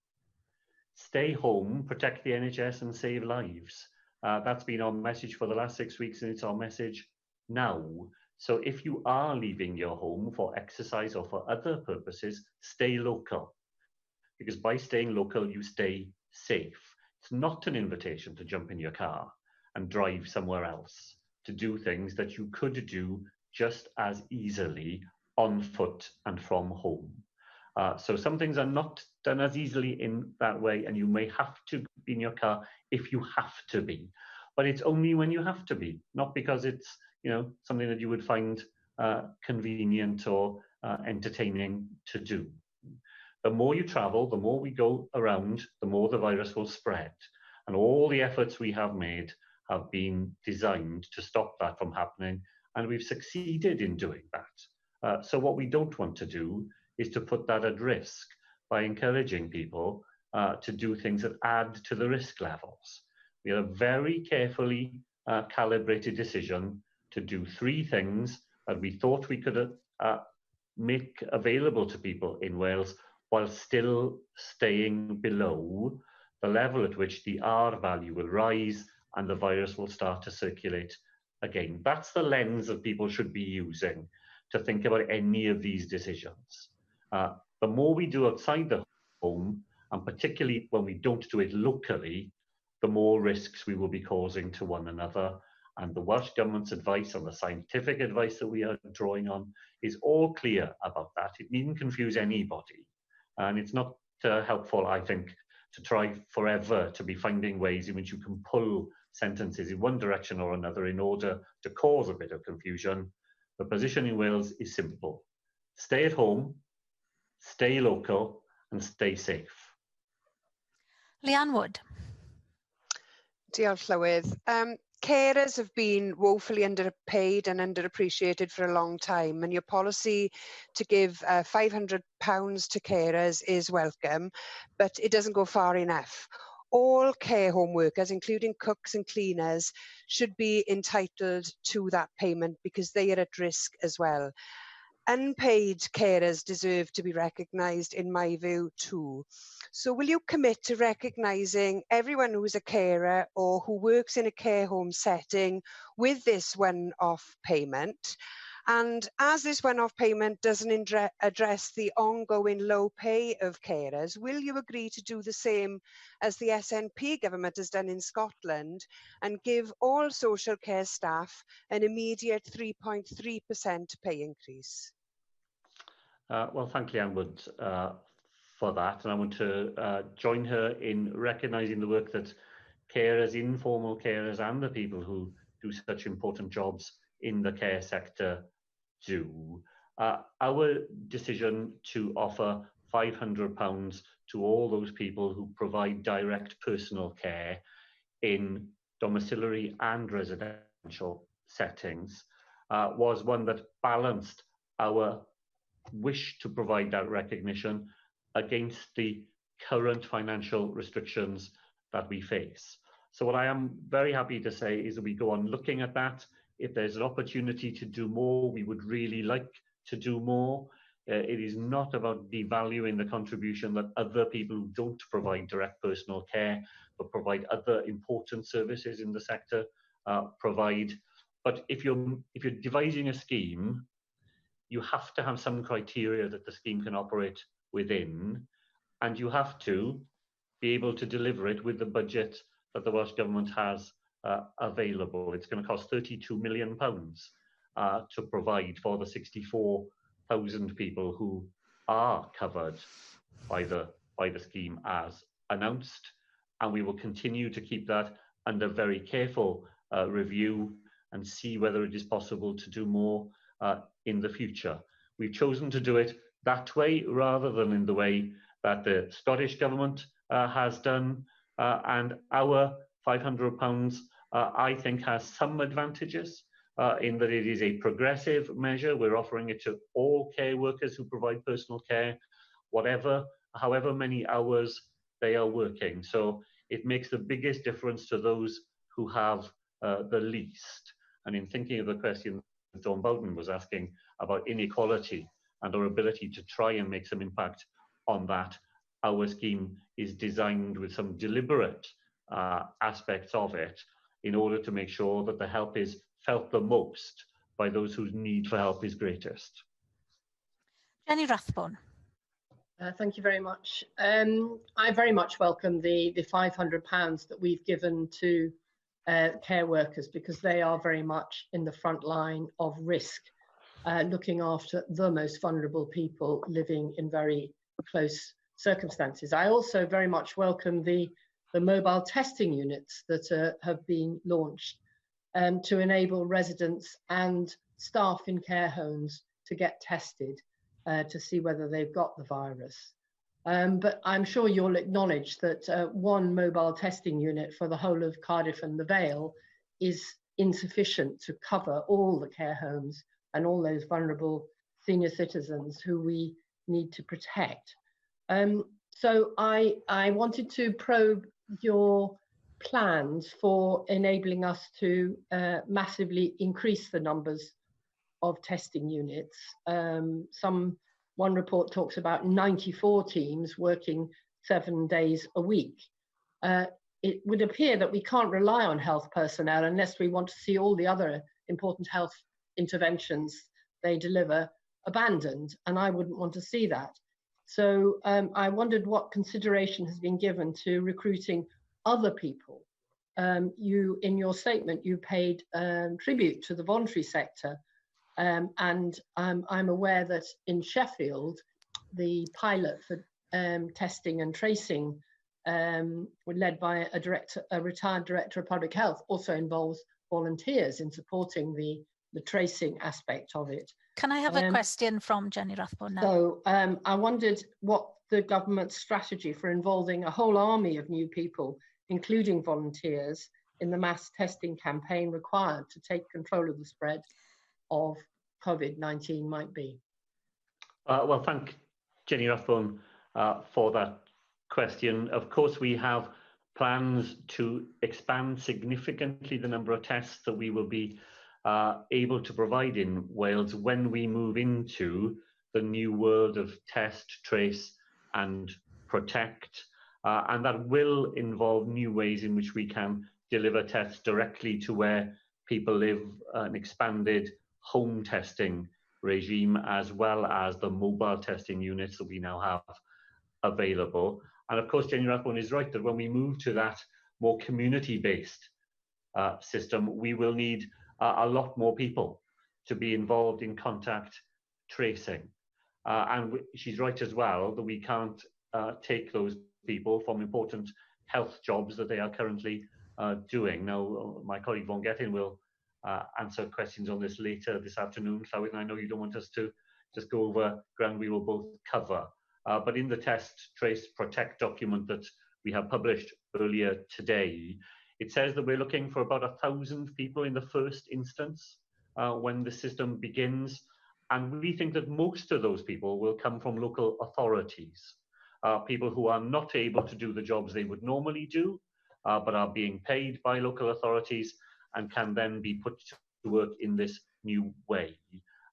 Stay home, protect the NHS and save lives. That's been our message for the last 6 weeks, and it's our message now. So if you are leaving your home for exercise or for other purposes, stay local. Because by staying local, you stay safe. It's not an invitation to jump in your car and drive somewhere else, to do things that you could do just as easily on foot and from home. So some things are not done as easily in that way, and you may have to be in your car if you have to be. But it's only when you have to be, not because it's something that you would find convenient or entertaining to do. The more you travel, the more we go around, the more the virus will spread. And all the efforts we have made have been designed to stop that from happening, and we've succeeded in doing that. So what we don't want to do is to put that at risk by encouraging people to do things that add to the risk levels. We had a very carefully calibrated decision to do 3 things that we thought we could make available to people in Wales while still staying below the level at which the R value will rise and the virus will start to circulate again. That's the lens that people should be using to think about any of these decisions. The more we do outside the home, and particularly when we don't do it locally, the more risks we will be causing to one another. And the Welsh Government's advice and the scientific advice that we are drawing on is all clear about that. It needn't confuse anybody. And it's not helpful, I think, to try forever to be finding ways in which you can pull sentences in one direction or another in order to cause a bit of confusion. The position in Wales is simple. Stay at home, stay local, and stay safe. Leanne Wood. Diolch, Llywydd. Carers have been woefully underpaid and underappreciated for a long time, and your policy to give £500 to carers is welcome, but it doesn't go far enough. All care home workers, including cooks and cleaners, should be entitled to that payment because they are at risk as well. Unpaid carers deserve to be recognised, in my view, too. So will you commit to recognising everyone who is a carer or who works in a care home setting with this one-off payment? And as this one-off payment doesn't address the ongoing low pay of carers, will you agree to do the same as the SNP government has done in Scotland and give all social care staff an immediate 3.3% pay increase? Well, thank you, Anne Wood, for that. And I want to join her in recognising the work that carers, informal carers, and the people who do such important jobs in the care sector do. Our decision to offer £500 to all those people who provide direct personal care in domiciliary and residential settings was one that balanced our wish to provide that recognition against the current financial restrictions that we face. So what I am very happy to say is that we go on looking at that. If there's an opportunity to do more, we would really like to do more. It is not about devaluing the contribution that other people who don't provide direct personal care, but provide other important services in the sector provide. But if you're devising a scheme, you have to have some criteria that the scheme can operate within, and you have to be able to deliver it with the budget that the Welsh Government has available. It's going to cost £32 million to provide for the 64,000 people who are covered by the scheme as announced, and we will continue to keep that under very careful review and see whether it is possible to do more in the future. We've chosen to do it that way rather than in the way that the Scottish Government has done, and our £500 I think has some advantages. in that it is a progressive measure. We're offering it to all care workers who provide personal care, however many hours they are working. So it makes the biggest difference to those who have the least. And in thinking of the question that Dawn Bowden was asking about inequality and our ability to try and make some impact on that, our scheme is designed with some deliberate aspects of it in order to make sure that the help is felt the most by those whose need for help is greatest. Jenny Rathbone. Thank you very much. I very much welcome the £500 that we've given to care workers, because they are very much in the front line of risk, looking after the most vulnerable people living in very close circumstances. I also very much welcome the mobile testing units that have been launched to enable residents and staff in care homes to get tested to see whether they've got the virus. But I'm sure you'll acknowledge that one mobile testing unit for the whole of Cardiff and the Vale is insufficient to cover all the care homes and all those vulnerable senior citizens who we need to protect. So I wanted to probe your plans for enabling us to massively increase the numbers of testing units. One report talks about 94 teams working 7 days a week. It would appear that we can't rely on health personnel unless we want to see all the other important health interventions they deliver abandoned, and I wouldn't want to see that. So I wondered what consideration has been given to recruiting other people. In your statement, you paid tribute to the voluntary sector, and I'm aware that in Sheffield, the pilot for testing and tracing, led by a retired director of public health, also involves volunteers in supporting the tracing aspect of it. Can I have a question from Jenny Rathbone now? So I wondered what the government's strategy for involving a whole army of new people, including volunteers, in the mass testing campaign required to take control of the spread of COVID-19 might be. Well, thank Jenny Rathbone for that question. Of course, we have plans to expand significantly the number of tests that we will be able to provide in Wales when we move into the new world of test, trace and protect. And that will involve new ways in which we can deliver tests directly to where people live, an expanded home testing regime, as well as the mobile testing units that we now have available. And of course, Jenny Rathbone is right that when we move to that more community-based system, we will need a lot more people to be involved in contact tracing. And she's right as well that we can't take those people from important health jobs that they are currently doing. Now, my colleague Vaughan Gethin will answer questions on this later this afternoon, Llywyd, and I know you don't want us to just go over ground we will both cover. But in the Test, Trace, Protect document that we have published earlier today, it says that we're looking for about 1,000 people in the first instance when the system begins. And we think that most of those people will come from local authorities, people who are not able to do the jobs they would normally do, but are being paid by local authorities and can then be put to work in this new way.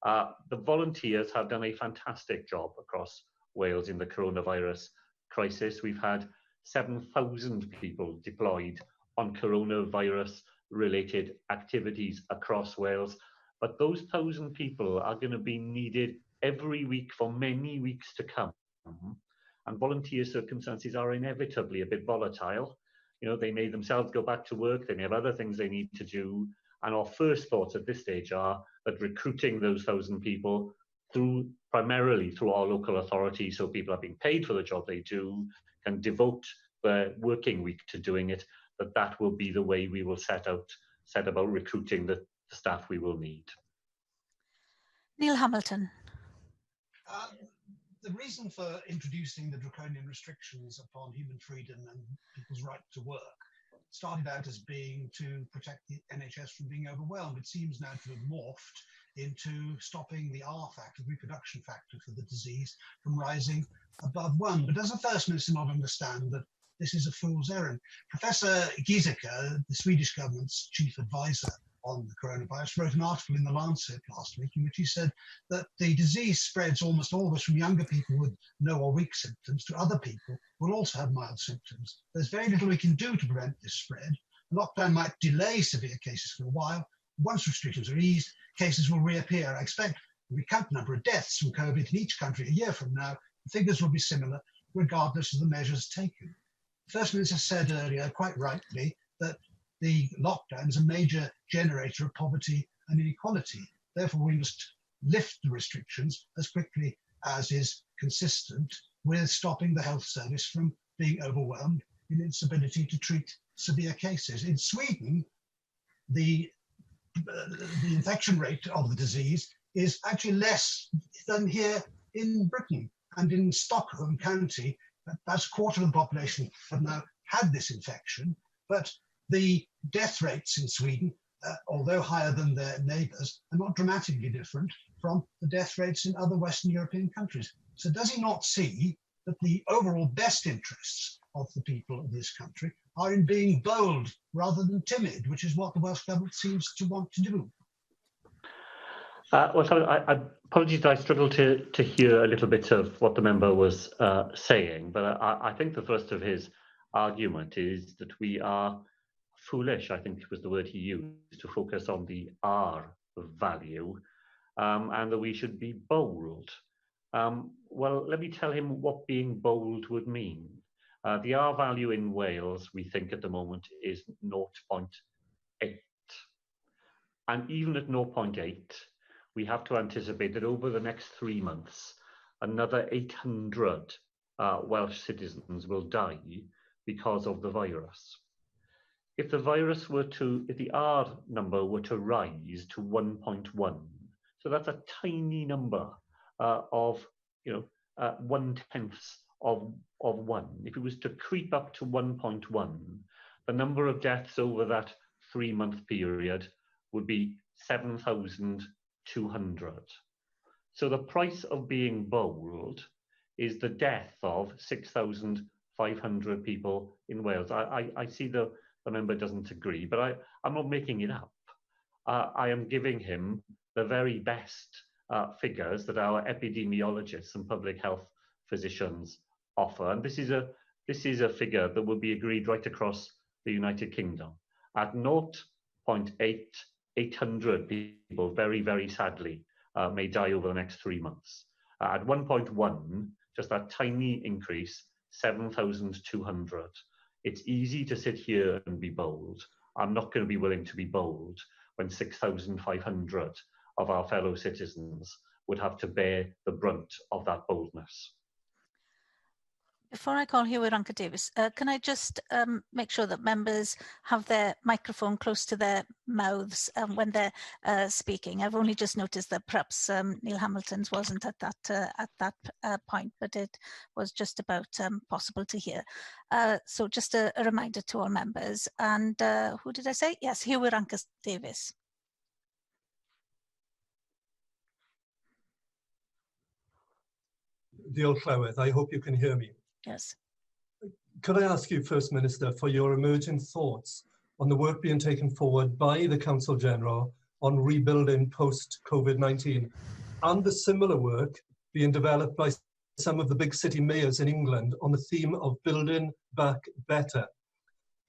The volunteers have done a fantastic job across Wales in the coronavirus crisis. We've had 7,000 people deployed on coronavirus-related activities across Wales, but those 1,000 people are going to be needed every week for many weeks to come. And volunteer circumstances are inevitably a bit volatile. You know, they may themselves go back to work, they may have other things they need to do. And our first thoughts at this stage are that recruiting those 1,000 people primarily through our local authorities, so people are being paid for the job they do, can devote their working week to doing it, that will be the way we will set about recruiting the staff we will need. Neil Hamilton. The reason for introducing the draconian restrictions upon human freedom and people's right to work started out as being to protect the NHS from being overwhelmed. It seems now to have morphed into stopping the R factor, the reproduction factor for the disease, from rising above 1. But does the First Minister not understand that this is a fool's errand? Professor Giesecke, the Swedish government's chief advisor on the coronavirus, wrote an article in The Lancet last week in which he said that the disease spreads almost always from younger people with no or weak symptoms to other people who will also have mild symptoms. There's very little we can do to prevent this spread. Lockdown might delay severe cases for a while. Once restrictions are eased, cases will reappear. I expect if we count the number of deaths from COVID in each country a year from now, the figures will be similar regardless of the measures taken. The First Minister said earlier, quite rightly, that the lockdown is a major generator of poverty and inequality. Therefore, we must lift the restrictions as quickly as is consistent with stopping the health service from being overwhelmed in its ability to treat severe cases. In Sweden, the infection rate of the disease is actually less than here in Britain. And in Stockholm County, about a quarter of the population have now had this infection, but the death rates in Sweden, although higher than their neighbours, are not dramatically different from the death rates in other Western European countries. So does he not see that the overall best interests of the people of this country are in being bold rather than timid, which is what the Welsh Government seems to want to do? Well, so I apologize, I struggled to hear a little bit of what the member was saying, but I think the thrust of his argument is that we are foolish, I think was the word he used, to focus on the R value, and that we should be bold. Well, let me tell him what being bold would mean. The R value in Wales, we think at the moment, is 0.8. And even at 0.8, we have to anticipate that over the next 3 months, another 800 Welsh citizens will die because of the virus. If the R number were to rise to 1.1, so that's a tiny number of, 1/10 of 1. If it was to creep up to 1.1, the number of deaths over that 3-month period would be 7,200. So the price of being bold is the death of 6,500 people in Wales. I see the member doesn't agree, but I'm not making it up. I am giving him the very best figures that our epidemiologists and public health physicians offer. And this is a figure that will be agreed right across the United Kingdom. At 0.8, 800 people, very, very sadly, may die over the next 3 months. At 1.1, just that tiny increase, 7,200. It's easy to sit here and be bold. I'm not going to be willing to be bold when 6,500 of our fellow citizens would have to bear the brunt of that boldness. Before I call Iwanka Davies, can I just make sure that members have their microphone close to their mouths when they're speaking? I've only just noticed that perhaps Neil Hamilton's wasn't at that point, but it was just about possible to hear. So just a reminder to all members. And who did I say? Yes, Iwanka Davies. Diolch Llywedd, I hope you can hear me. Yes. Could I ask you, First Minister, for your emerging thoughts on the work being taken forward by the Council General on rebuilding post-COVID-19 and the similar work being developed by some of the big city mayors in England on the theme of building back better?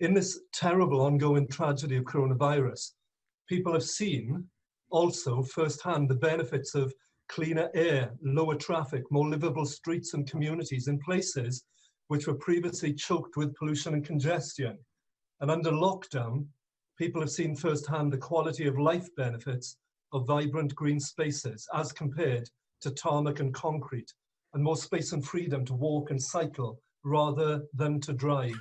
In this terrible ongoing tragedy of coronavirus, people have seen also firsthand the benefits of cleaner air, lower traffic, more livable streets and communities in places which were previously choked with pollution and congestion. And under lockdown, people have seen firsthand the quality of life benefits of vibrant green spaces as compared to tarmac and concrete, and more space and freedom to walk and cycle rather than to drive.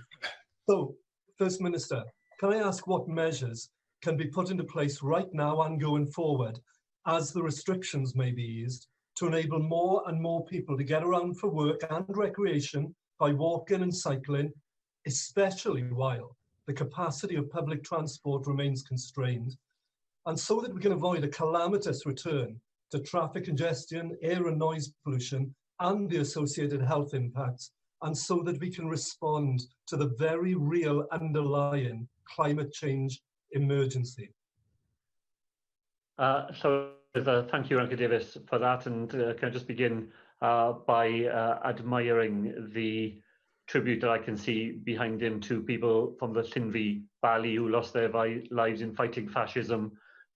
So, First Minister, can I ask what measures can be put into place right now and going forward as the restrictions may be eased to enable more and more people to get around for work and recreation by walking and cycling, especially while the capacity of public transport remains constrained, and so that we can avoid a calamitous return to traffic congestion, air and noise pollution, and the associated health impacts, and so that we can respond to the very real underlying climate change emergency. Thank you, Ranka Davies, for that. And can I just begin by admiring the tribute that I can see behind him to people from the Llinvi Valley who lost their lives in fighting fascism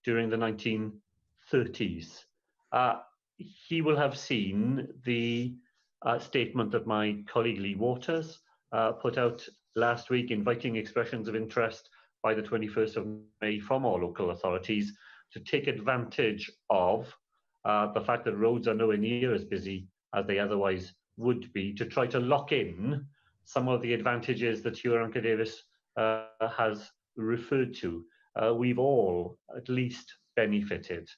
during the 1930s. He will have seen the statement that my colleague Lee Waters put out last week, inviting expressions of interest by the 21st of May from our local authorities to take advantage of the fact that roads are nowhere near as busy as they otherwise would be, to try to lock in some of the advantages that Ranka Davies has referred to. We've all at least benefited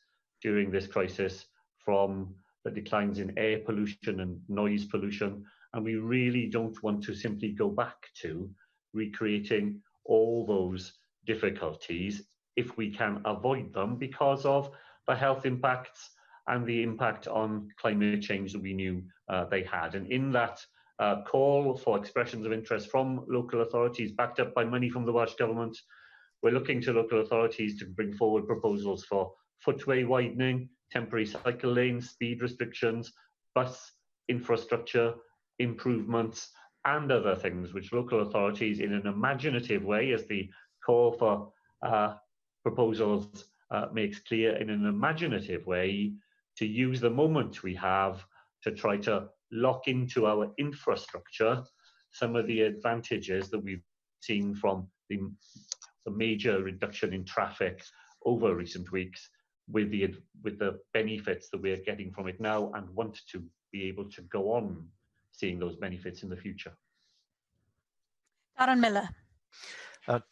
during this crisis from the declines in air pollution and noise pollution, and we really don't want to simply go back to recreating all those difficulties if we can avoid them because of the health impacts and the impact on climate change that we knew they had. And in that call for expressions of interest from local authorities, backed up by money from the Welsh Government, we're looking to local authorities to bring forward proposals for footway widening, temporary cycle lanes, speed restrictions, bus infrastructure improvements, and other things which local authorities, in an imaginative way, as the call for proposals makes clear, in an imaginative way, to use the moment we have to try to lock into our infrastructure some of the advantages that we've seen from the major reduction in traffic over recent weeks, with the benefits that we're getting from it now, and want to be able to go on seeing those benefits in the future. Darren Miller.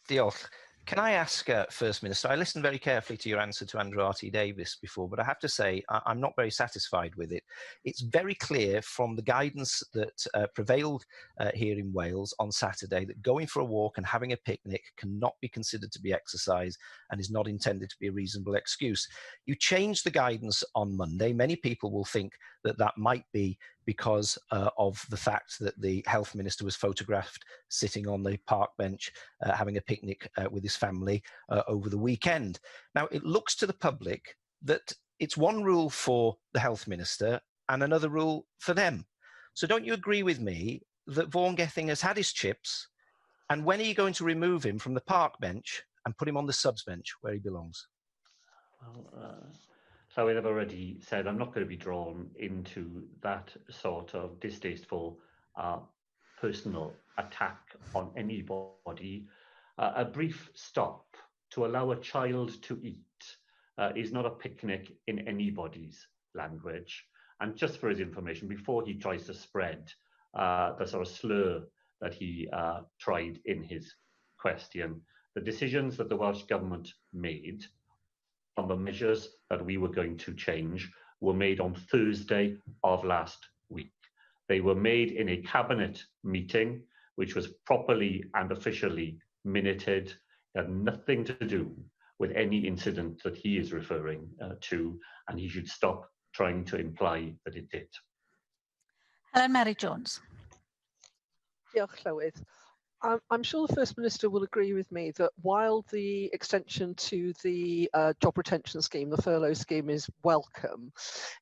Diolch. Can I ask First Minister, I listened very carefully to your answer to Andrew R.T. Davies before, but I have to say I'm not very satisfied with it. It's very clear from the guidance that prevailed here in Wales on Saturday that going for a walk and having a picnic cannot be considered to be exercise and is not intended to be a reasonable excuse. You changed the guidance on Monday. Many people will think that that might be because of the fact that the health minister was photographed sitting on the park bench having a picnic with his family over the weekend. Now, it looks to the public that it's one rule for the health minister and another rule for them. So don't you agree with me that Vaughan Gething has had his chips, and when are you going to remove him from the park bench and put him on the subs bench where he belongs? Well, so I've already said I'm not going to be drawn into that sort of distasteful personal attack on anybody. A brief stop to allow a child to eat is not a picnic in anybody's language. And just for his information, before he tries to spread the sort of slur that he tried in his question, the decisions that the Welsh Government made on the measures that we were going to change were made on Thursday of last week. They were made in a cabinet meeting, which was properly and officially minuted. It had nothing to do with any incident that he is referring to, and he should stop trying to imply that it did. Helen Mary Jones. Diolch, Llywydd. I'm sure the First Minister will agree with me that while the extension to the job retention scheme, the furlough scheme, is welcome,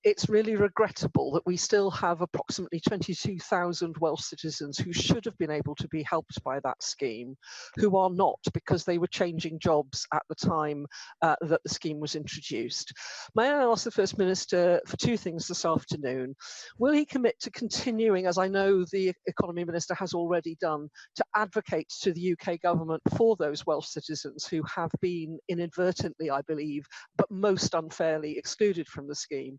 it's really regrettable that we still have approximately 22,000 Welsh citizens who should have been able to be helped by that scheme, who are not because they were changing jobs at the time that the scheme was introduced. May I ask the First Minister for two things this afternoon? Will he commit to continuing, as I know the Economy Minister has already done, to advocate to the UK government for those Welsh citizens who have been inadvertently, I believe, but most unfairly excluded from the scheme?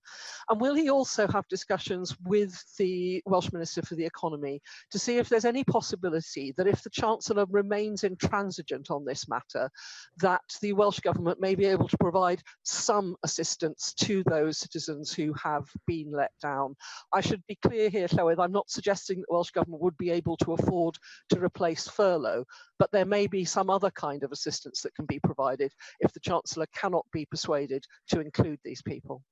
And will he also have discussions with the Welsh Minister for the Economy to see if there's any possibility that if the Chancellor remains intransigent on this matter, that the Welsh Government may be able to provide some assistance to those citizens who have been let down? I should be clear here, Llywydd, I'm not suggesting that the Welsh Government would be able to afford to replace based furlough, but there may be some other kind of assistance that can be provided if the Chancellor cannot be persuaded to include these people.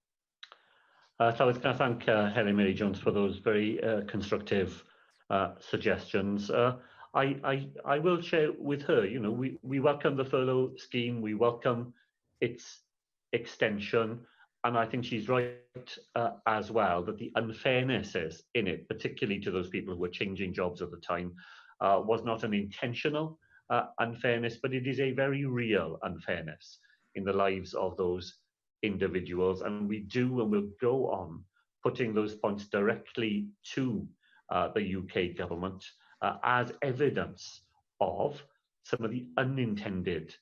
So I was going to thank Helen Mary Jones for those very constructive suggestions. I will share with her, you know, we welcome the furlough scheme, we welcome its extension, and I think she's right as well that the unfairnesses in it, particularly to those people who were changing jobs at the time, was not an intentional unfairness, but it is a very real unfairness in the lives of those individuals, and we do and will go on putting those points directly to the UK government as evidence of some of the unintended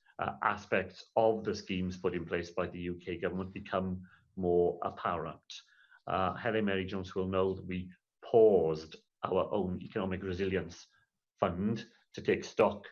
aspects of the schemes put in place by the UK government become more apparent. Helen Mary Jones will know that we paused our own economic resilience fund to take stock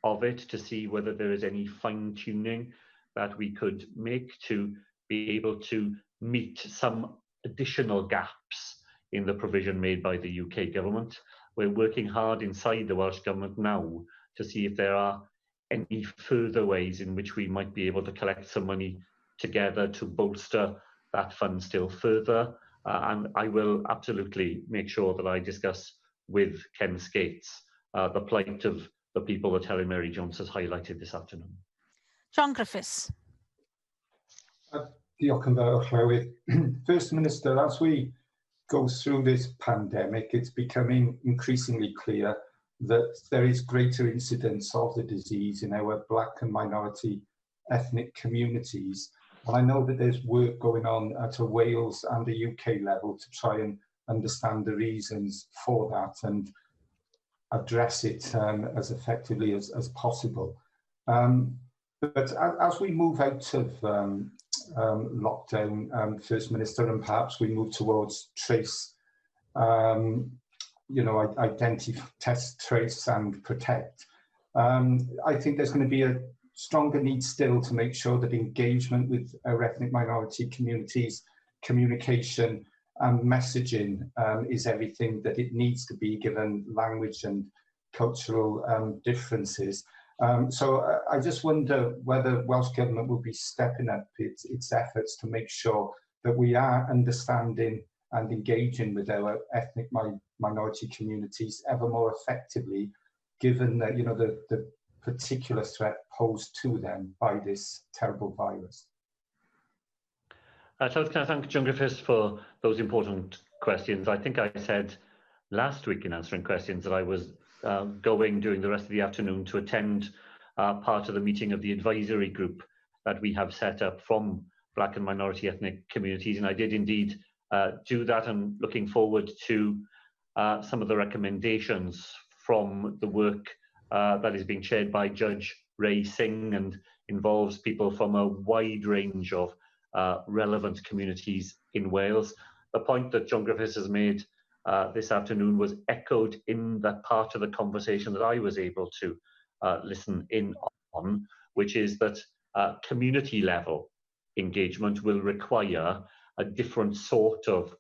of it, to see whether there is any fine-tuning that we could make to be able to meet some additional gaps in the provision made by the UK government. We're working hard inside the Welsh Government now to see if there are any further ways in which we might be able to collect some money together to bolster that fund still further. And I will absolutely make sure that I discuss with Ken Skates the plight of the people that Helen Mary Jones has highlighted this afternoon. John Griffiths. Diolch yn fawr, Llywydd. First Minister, as we go through this pandemic, it's becoming increasingly clear that there is greater incidence of the disease in our black and minority ethnic communities. And I know that there's work going on at a Wales and a UK level to try and understand the reasons for that and address it as effectively as possible. But as we move out of lockdown, First Minister, and perhaps we move towards trace, you know, identify, test, trace and protect, I think there's going to be a stronger need still to make sure that engagement with our ethnic minority communities, communication and messaging is everything that it needs to be, given language and cultural differences. So I just wonder whether Welsh Government will be stepping up its efforts to make sure that we are understanding and engaging with our ethnic minority communities ever more effectively, given that, you know, the particular threat posed to them by this terrible virus. So can I thank John Griffiths for those important questions. I think I said last week in answering questions that I was going during the rest of the afternoon to attend part of the meeting of the advisory group that we have set up from black and minority ethnic communities, and I did indeed do that, and looking forward to some of the recommendations from the work that is being chaired by Judge Ray Singh and involves people from a wide range of relevant communities in Wales. The point that John Griffiths has made this afternoon was echoed in that part of the conversation that I was able to listen in on, which is that community level engagement will require a different sort of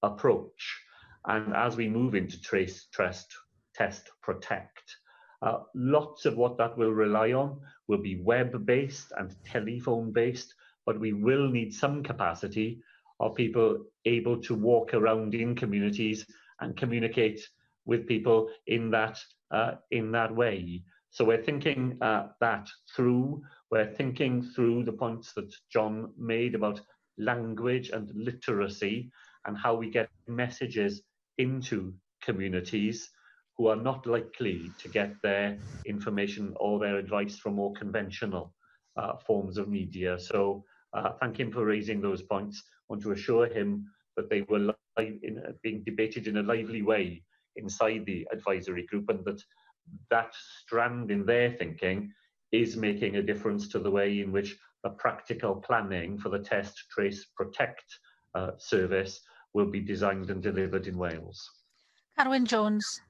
approach. And as we move into trace, test, protect, lots of what that will rely on will be web-based and telephone-based, but we will need some capacity of people able to walk around in communities and communicate with people in that way. So we're thinking that through. We're thinking through the points that John made about language and literacy and how we get messages into communities who are not likely to get their information or their advice from more conventional forms of media. So thank him for raising those points. I want to assure him that they were being debated in a lively way inside the advisory group, and that strand in their thinking is making a difference to the way in which the practical planning for the test, trace, protect service will be designed and delivered in Wales. Carwyn Jones.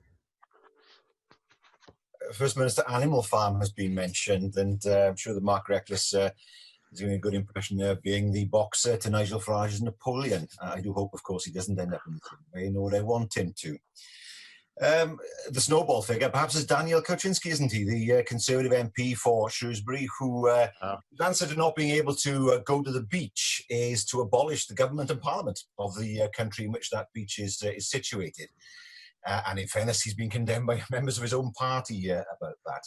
First Minister, Animal Farm has been mentioned, and I'm sure that Mark Reckless is doing a good impression there, being the boxer to Nigel Farage's Napoleon. I do hope, of course, he doesn't end up in the same way, nor would I want him to. The snowball figure, perhaps, is Daniel Kaczynski, isn't he? The Conservative MP for Shrewsbury, whose answer to not being able to go to the beach is to abolish the government and parliament of the country in which that beach is situated. And in fairness, he's been condemned by members of his own party about that.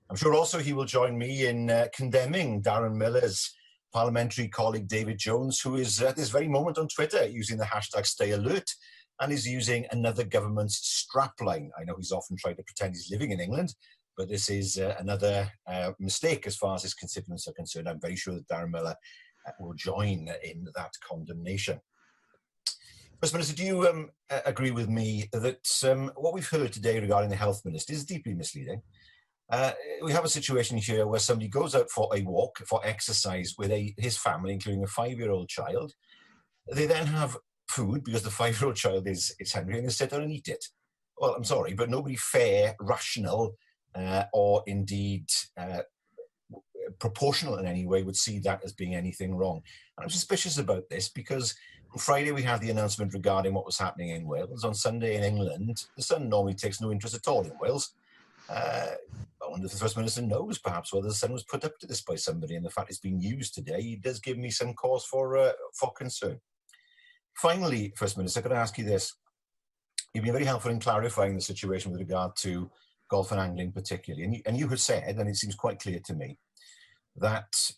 I'm sure also he will join me in condemning Darren Miller's parliamentary colleague David Jones, who is at this very moment on Twitter using the hashtag #StayAlert and is using another government's strapline. I know he's often tried to pretend he's living in England, but this is another mistake as far as his constituents are concerned. I'm very sure that Darren Miller will join in that condemnation. First Minister, do you agree with me that what we've heard today regarding the Health Minister is deeply misleading? We have a situation here where somebody goes out for a walk, for exercise with his family, including a 5-year-old child. They then have food because the 5-year-old child is hungry and they sit down and eat it. Well, I'm sorry, but nobody fair, rational, or indeed proportional in any way would see that as being anything wrong. And I'm suspicious about this because on Friday we had the announcement regarding what was happening in Wales. On Sunday in England, the Sun normally takes no interest at all in Wales. I wonder if the First Minister knows perhaps whether the Sun was put up to this by somebody, and the fact it's being used today does give me some cause for concern. Finally, First Minister, could I ask you this? You've been very helpful in clarifying the situation with regard to golf and angling particularly, and you have said, and it seems quite clear to me, that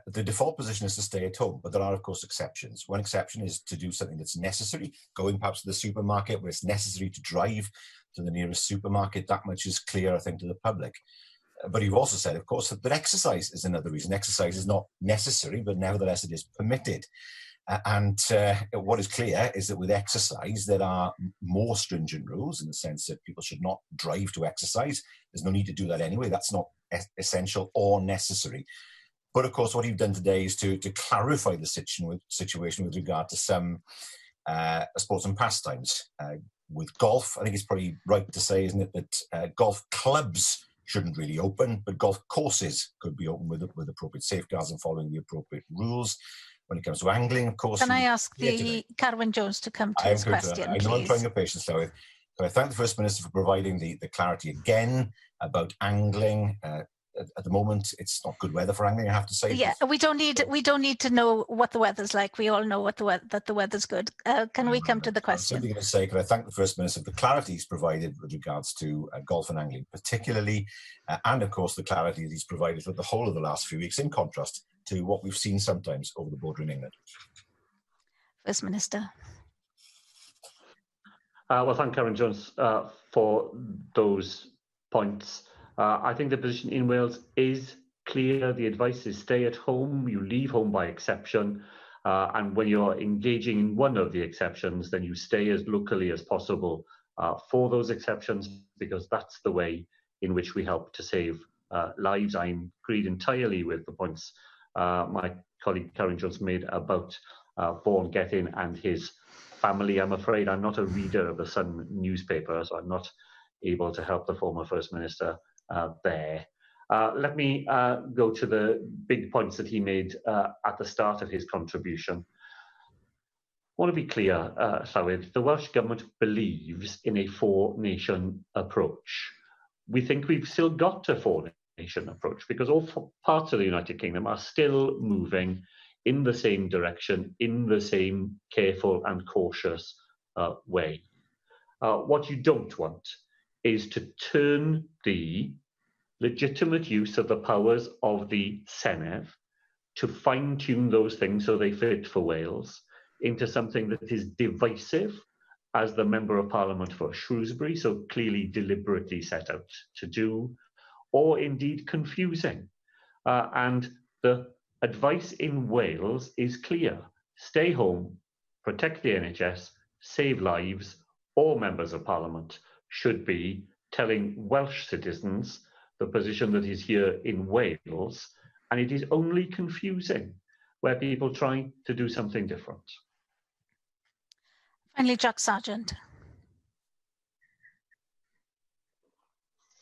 the default position is to stay at home, but there are, of course, exceptions. One exception is to do something that's necessary, going perhaps to the supermarket where it's necessary to drive to the nearest supermarket. That much is clear, I think, to the public. But you've also said, of course, that exercise is another reason. Exercise is not necessary, but nevertheless it is permitted. And what is clear is that with exercise, there are more stringent rules in the sense that people should not drive to exercise. There's no need to do that anyway. That's not essential or necessary. But of course, what you've done today is to clarify the situation with regard to some sports and pastimes. With golf, I think it's probably right to say, isn't it, that golf clubs shouldn't really open, but golf courses could be open with appropriate safeguards and following the appropriate rules. When it comes to angling, of course. Can I ask the Carwyn Jones to come to his question, I know please? I'm trying your patience, Llywydd. So I thank the First Minister for providing the clarity again about angling. At the moment, it's not good weather for angling, I have to say. Yeah, we don't need to know what the weather's like. We all know that the weather's good. Can we come to the question? I'm simply going to say, can I thank the First Minister for the clarity he's provided with regards to golf and angling particularly, and of course the clarity that he's provided for the whole of the last few weeks, in contrast to what we've seen sometimes over the border in England. First Minister. Well, thank Karen Jones for those points. I think the position in Wales is clear. The advice is stay at home. You leave home by exception. And when you're engaging in one of the exceptions, then you stay as locally as possible for those exceptions, because that's the way in which we help to save lives. I agreed entirely with the points my colleague Karen Jones made about Vaughan Gethin and his family. I'm afraid I'm not a reader of the Sun newspaper, so I'm not able to help the former First Minister there. Let me go to the big points that he made at the start of his contribution. I want to be clear, Llywydd, the Welsh Government believes in a four-nation approach. We think we've still got a four-nation approach because all parts of the United Kingdom are still moving in the same direction, in the same careful and cautious way. What you don't want is to turn the legitimate use of the powers of the Senedd to fine-tune those things so they fit for Wales into something that is divisive, as the Member of Parliament for Shrewsbury so clearly deliberately set out to do, or indeed confusing. And the advice in Wales is clear. Stay home, protect the NHS, save lives. All Members of Parliament should be telling Welsh citizens the position that is here in Wales, and it is only confusing where people try to do something different. Finally, Jack Sargent.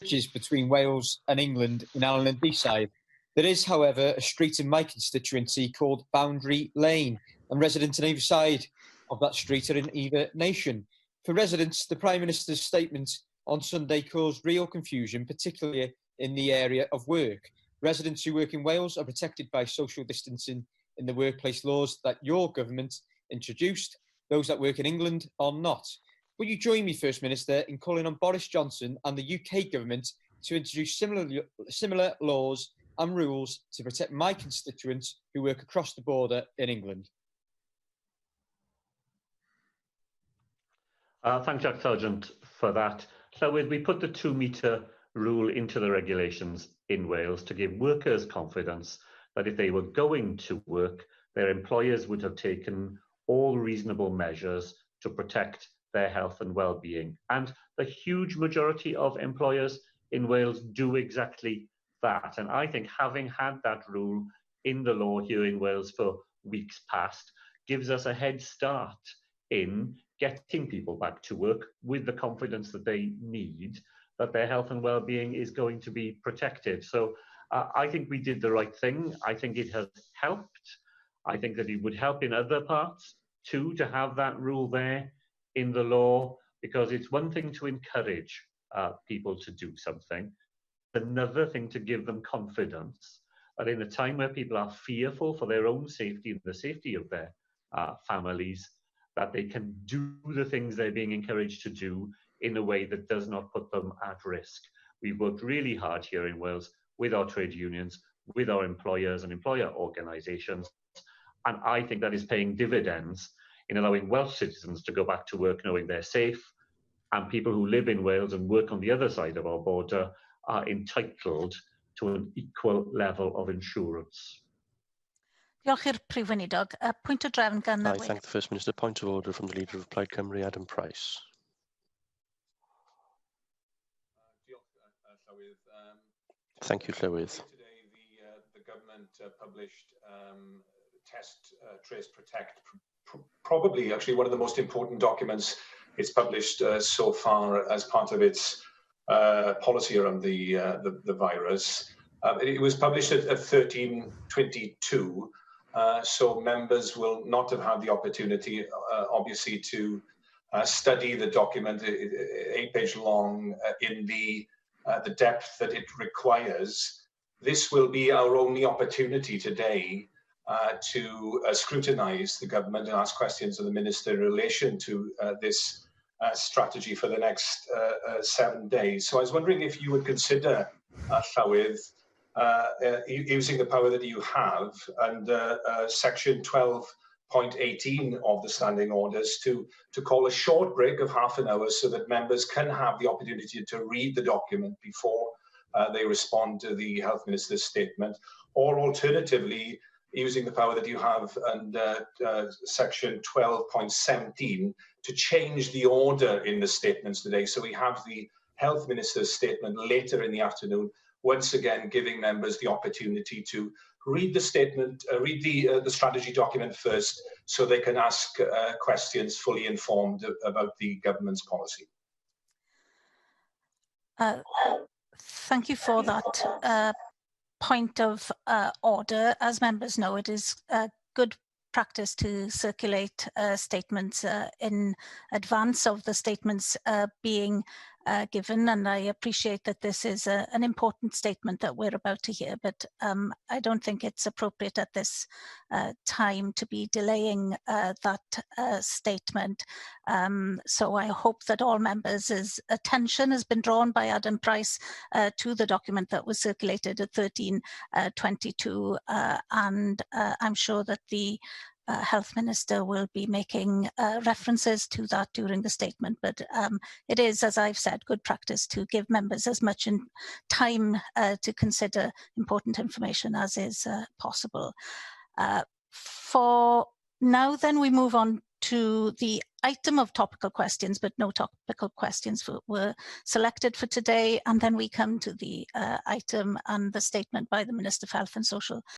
Bridges between Wales and England in Allen and Deeside. There is, however, a street in my constituency called Boundary Lane, and residents on either side of that street are in either nation. For residents, the Prime Minister's statement on Sunday caused real confusion, particularly in the area of work. Residents who work in Wales are protected by social distancing in the workplace laws that your government introduced. Those that work in England are not. Will you join me, First Minister, in calling on Boris Johnson and the UK government to introduce similar laws and rules to protect my constituents who work across the border in England? Thanks, Jack Sargent, for that. So we put the 2-metre rule into the regulations in Wales to give workers confidence that if they were going to work, their employers would have taken all reasonable measures to protect their health and well-being. And the huge majority of employers in Wales do exactly that. And I think having had that rule in the law here in Wales for weeks past gives us a head start in getting people back to work with the confidence that they need, that their health and well-being is going to be protected. So I think we did the right thing. I think it has helped. I think that it would help in other parts too to have that rule there in the law, because it's one thing to encourage people to do something, another thing to give them confidence that in a time where people are fearful for their own safety and the safety of their families, that they can do the things they're being encouraged to do in a way that does not put them at risk. We've worked really hard here in Wales with our trade unions, with our employers and employer organisations, and I think that is paying dividends in allowing Welsh citizens to go back to work knowing they're safe, and people who live in Wales and work on the other side of our border are entitled to an equal level of insurance. Diolch i'r Prif Weinidog. Pwynt o drefn gan I thank the First Minister. Point of order from the Leader of Plaid Cymru, Adam Price. Thank you, Llywydd. Today, the government published Test, Trace, Protect, probably actually one of the most important documents it's published so far as part of its policy around the virus. It was published at 13/22, so members will not have had the opportunity, obviously, to study the document, 8-page long, in the depth that it requires. This will be our only opportunity today to scrutinise the government and ask questions of the Minister in relation to this strategy for the next 7 days. So I was wondering if you would consider, Llywydd, using the power that you have under section 12.18 of the standing orders to call a short break of half an hour so that members can have the opportunity to read the document before they respond to the Health Minister's statement, or alternatively, using the power that you have under section 12.17 to change the order in the statements today. So we have the Health Minister's statement later in the afternoon, once again giving members the opportunity to read the statement, read the strategy document first, so they can ask questions fully informed about the government's policy. Thank you for that point of order. As members know, it is good practice to circulate statements in advance of the statements being given, and I appreciate that this is an important statement that we're about to hear, but I don't think it's appropriate at this time to be delaying that statement. So I hope that all members' attention has been drawn by Adam Price to the document that was circulated at 13/22, and I'm sure that the Health Minister will be making references to that during the statement, but it is, as I've said, good practice to give members as much time to consider important information as is possible. For now, then, we move on to the item of topical questions, but no topical questions were selected for today, and then we come to the item and the statement by the Minister for Health and Social